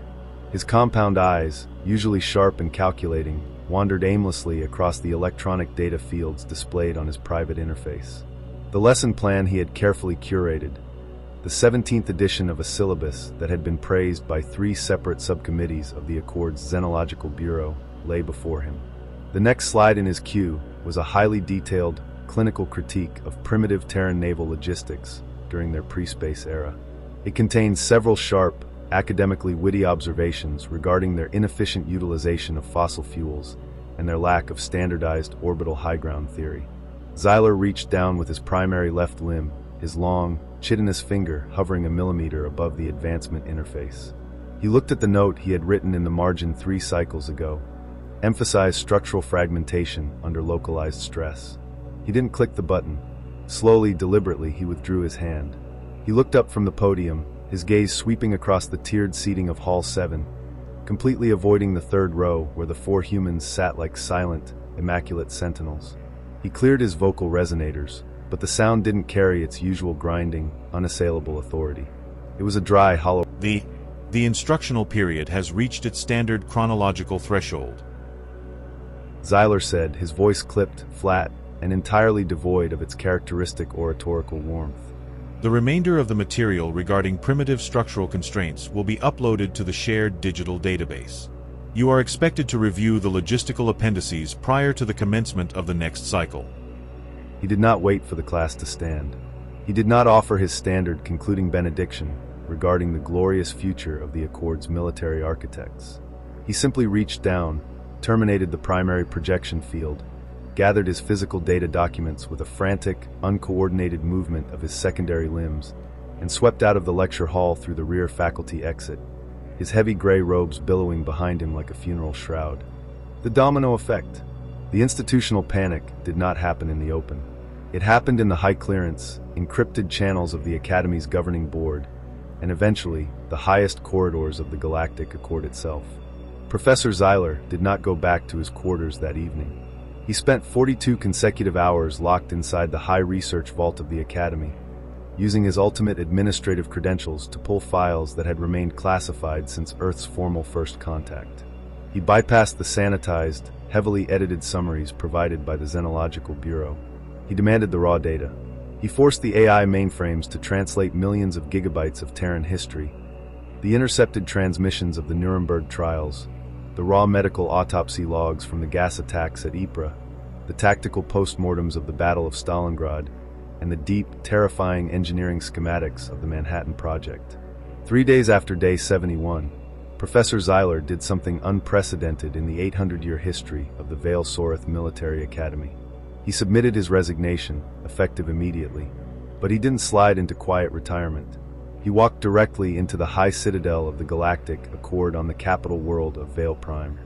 His compound eyes, usually sharp and calculating, wandered aimlessly across the electronic data fields displayed on his private interface. The lesson plan he had carefully curated, the 17th edition of a syllabus that had been praised by 3 separate subcommittees of the Accord's Xenological Bureau, lay before him. The next slide in his queue was a highly detailed, clinical critique of primitive Terran naval logistics during their pre-space era. It contained several sharp, academically witty observations regarding their inefficient utilization of fossil fuels and their lack of standardized orbital high ground theory. Zeiler reached down with his primary left limb, his long, chitinous finger hovering a millimeter above the advancement interface. He looked at the note he had written in the margin 3 cycles ago, emphasized structural fragmentation under localized stress. He didn't click the button. Slowly, deliberately, he withdrew his hand. He looked up from the podium, his gaze sweeping across the tiered seating of Hall 7, completely avoiding the third row where the 4 humans sat like silent, immaculate sentinels. He cleared his vocal resonators, but the sound didn't carry its usual grinding, unassailable authority. It was a dry, hollow. The instructional period has reached its standard chronological threshold. Zeiler said, his voice clipped, flat, and entirely devoid of its characteristic oratorical warmth. The remainder of the material regarding primitive structural constraints will be uploaded to the shared digital database. You are expected to review the logistical appendices prior to the commencement of the next cycle. He did not wait for the class to stand. He did not offer his standard concluding benediction regarding the glorious future of the Accord's military architects. He simply reached down, terminated the primary projection field, gathered his physical data documents with a frantic, uncoordinated movement of his secondary limbs, and swept out of the lecture hall through the rear faculty exit, his heavy gray robes billowing behind him like a funeral shroud. The domino effect. The institutional panic did not happen in the open. It happened in the high-clearance, encrypted channels of the Academy's governing board, and eventually, the highest corridors of the Galactic Accord itself. Professor Zeiler did not go back to his quarters that evening. He spent 42 consecutive hours locked inside the high research vault of the Academy, using his ultimate administrative credentials to pull files that had remained classified since Earth's formal first contact. He bypassed the sanitized, heavily edited summaries provided by the Xenological Bureau. He demanded the raw data. He forced the AI mainframes to translate millions of gigabytes of Terran history, the intercepted transmissions of the Nuremberg trials, the raw medical autopsy logs from the gas attacks at Ypres, the tactical postmortems of the Battle of Stalingrad, and the deep, terrifying engineering schematics of the Manhattan Project. 3 days after day 71, Professor Zeiler did something unprecedented in the 800-year history of the Vale-Soreth Military Academy. He submitted his resignation, effective immediately, but he didn't slide into quiet retirement. He walked directly into the high citadel of the Galactic Accord on the capital world of Vale Prime.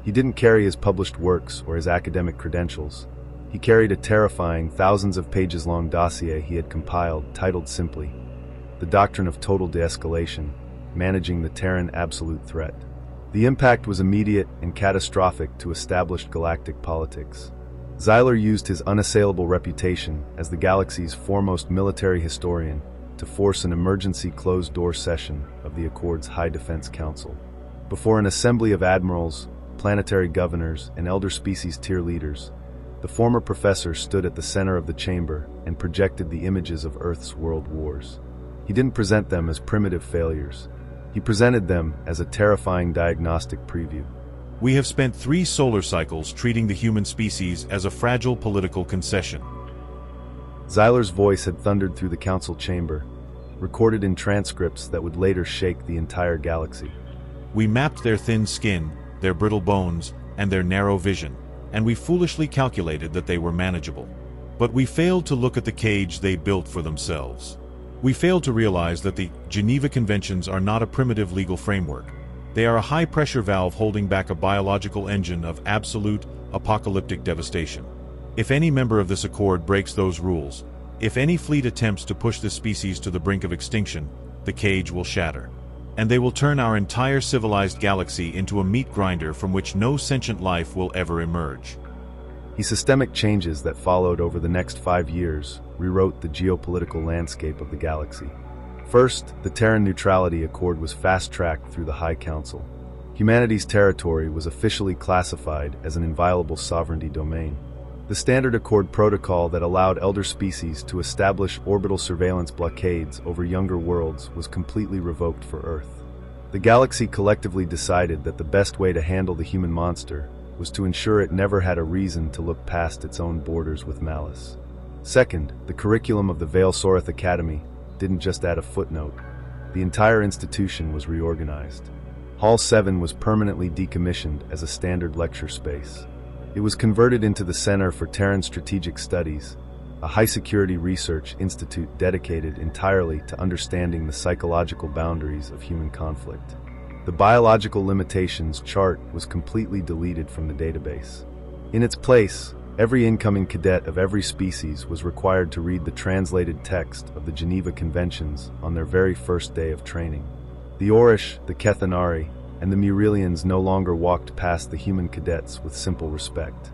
He didn't carry his published works or his academic credentials. He carried a terrifying, thousands of pages long dossier he had compiled, titled simply, The Doctrine of Total De-Escalation, Managing the Terran Absolute Threat. The impact was immediate and catastrophic to established galactic politics. Zeiler used his unassailable reputation as the galaxy's foremost military historian to force an emergency closed-door session of the Accord's High Defense Council. Before an assembly of admirals, planetary governors, and elder species tier leaders, the former professor stood at the center of the chamber and projected the images of Earth's world wars. He didn't present them as primitive failures. He presented them as a terrifying diagnostic preview. We have spent 3 solar cycles treating the human species as a fragile political concession. Zeiler's voice had thundered through the council chamber, recorded in transcripts that would later shake the entire galaxy. We mapped their thin skin, their brittle bones, and their narrow vision, and we foolishly calculated that they were manageable. But we failed to look at the cage they built for themselves. We failed to realize that the Geneva Conventions are not a primitive legal framework. They are a high-pressure valve holding back a biological engine of absolute, apocalyptic devastation. If any member of this accord breaks those rules, if any fleet attempts to push this species to the brink of extinction, the cage will shatter. And they will turn our entire civilized galaxy into a meat grinder from which no sentient life will ever emerge. The systemic changes that followed over the next 5 years rewrote the geopolitical landscape of the galaxy. First, the Terran Neutrality Accord was fast-tracked through the High Council. Humanity's territory was officially classified as an inviolable sovereignty domain. The Standard Accord protocol that allowed elder species to establish orbital surveillance blockades over younger worlds was completely revoked for Earth. The galaxy collectively decided that the best way to handle the human monster was to ensure it never had a reason to look past its own borders with malice. Second, the curriculum of the Vale-Soreth Academy didn't just add a footnote. The entire institution was reorganized. Hall 7 was permanently decommissioned as a standard lecture space. It was converted into the Center for Terran Strategic Studies, a high-security research institute dedicated entirely to understanding the psychological boundaries of human conflict. The biological limitations chart was completely deleted from the database. In its place, every incoming cadet of every species was required to read the translated text of the Geneva Conventions on their very first day of training. The Orish, the Kethanari, and the Murelians no longer walked past the human cadets with simple respect.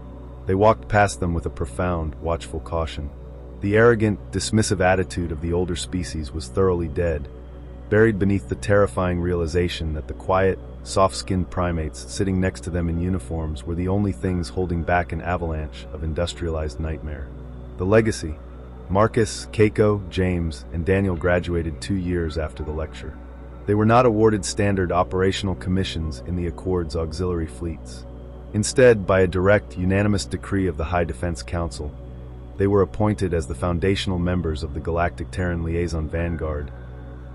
They walked past them with a profound, watchful caution. The arrogant, dismissive attitude of the older species was thoroughly dead, buried beneath the terrifying realization that the quiet, soft-skinned primates sitting next to them in uniforms were the only things holding back an avalanche of industrialized nightmare. The legacy: Marcus, Keiko, James, and Daniel graduated 2 years after the lecture. They were not awarded standard operational commissions in the Accord's auxiliary fleets. Instead, by a direct, unanimous decree of the High Defense Council, they were appointed as the foundational members of the Galactic Terran Liaison Vanguard,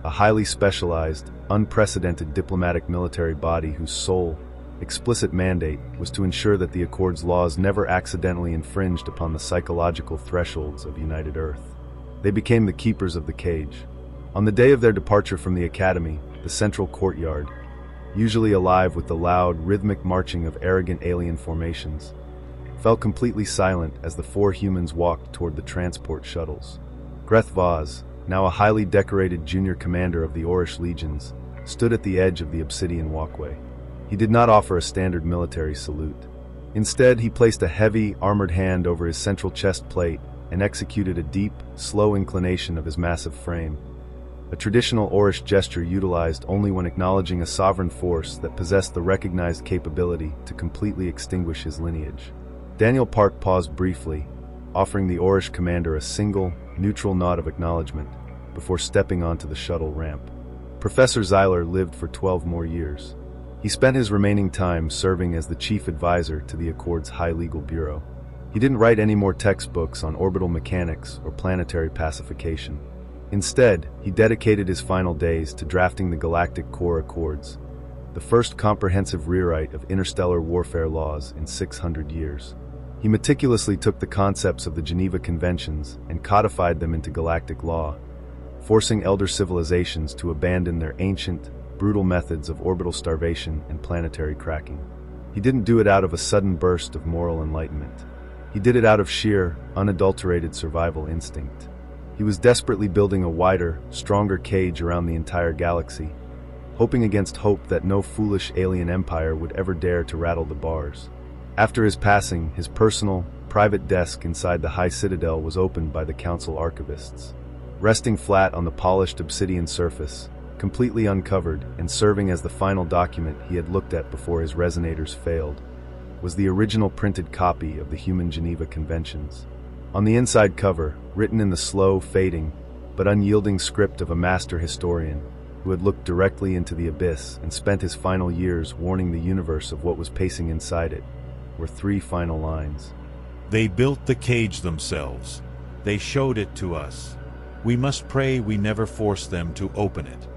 a highly specialized, unprecedented diplomatic military body whose sole, explicit mandate was to ensure that the Accord's laws never accidentally infringed upon the psychological thresholds of United Earth. They became the keepers of the cage. On the day of their departure from the Academy, the central courtyard, usually alive with the loud, rhythmic marching of arrogant alien formations, fell completely silent as the 4 humans walked toward the transport shuttles. Greth Vaz, now a highly decorated junior commander of the Orish legions, stood at the edge of the obsidian walkway. He did not offer a standard military salute. Instead, he placed a heavy, armored hand over his central chest plate and executed a deep, slow inclination of his massive frame, a traditional Orish gesture utilized only when acknowledging a sovereign force that possessed the recognized capability to completely extinguish his lineage. Daniel Park paused briefly, offering the Orish commander a single, neutral nod of acknowledgement before stepping onto the shuttle ramp. Professor Zeiler lived for 12 more years. He spent his remaining time serving as the chief advisor to the Accord's High Legal Bureau. He didn't write any more textbooks on orbital mechanics or planetary pacification. Instead, he dedicated his final days to drafting the Galactic Core Accords, the first comprehensive rewrite of interstellar warfare laws in 600 years. He meticulously took the concepts of the Geneva Conventions and codified them into galactic law, forcing elder civilizations to abandon their ancient, brutal methods of orbital starvation and planetary cracking. He didn't do it out of a sudden burst of moral enlightenment. He did it out of sheer, unadulterated survival instinct. He was desperately building a wider, stronger cage around the entire galaxy, hoping against hope that no foolish alien empire would ever dare to rattle the bars. After his passing, his personal, private desk inside the High Citadel was opened by the Council archivists. Resting flat on the polished obsidian surface, completely uncovered and serving as the final document he had looked at before his resonators failed, was the original printed copy of the Human Geneva Conventions. On the inside cover, written in the slow, fading, but unyielding script of a master historian who had looked directly into the abyss and spent his final years warning the universe of what was pacing inside it, were 3 final lines. They built the cage themselves. They showed it to us. We must pray we never force them to open it.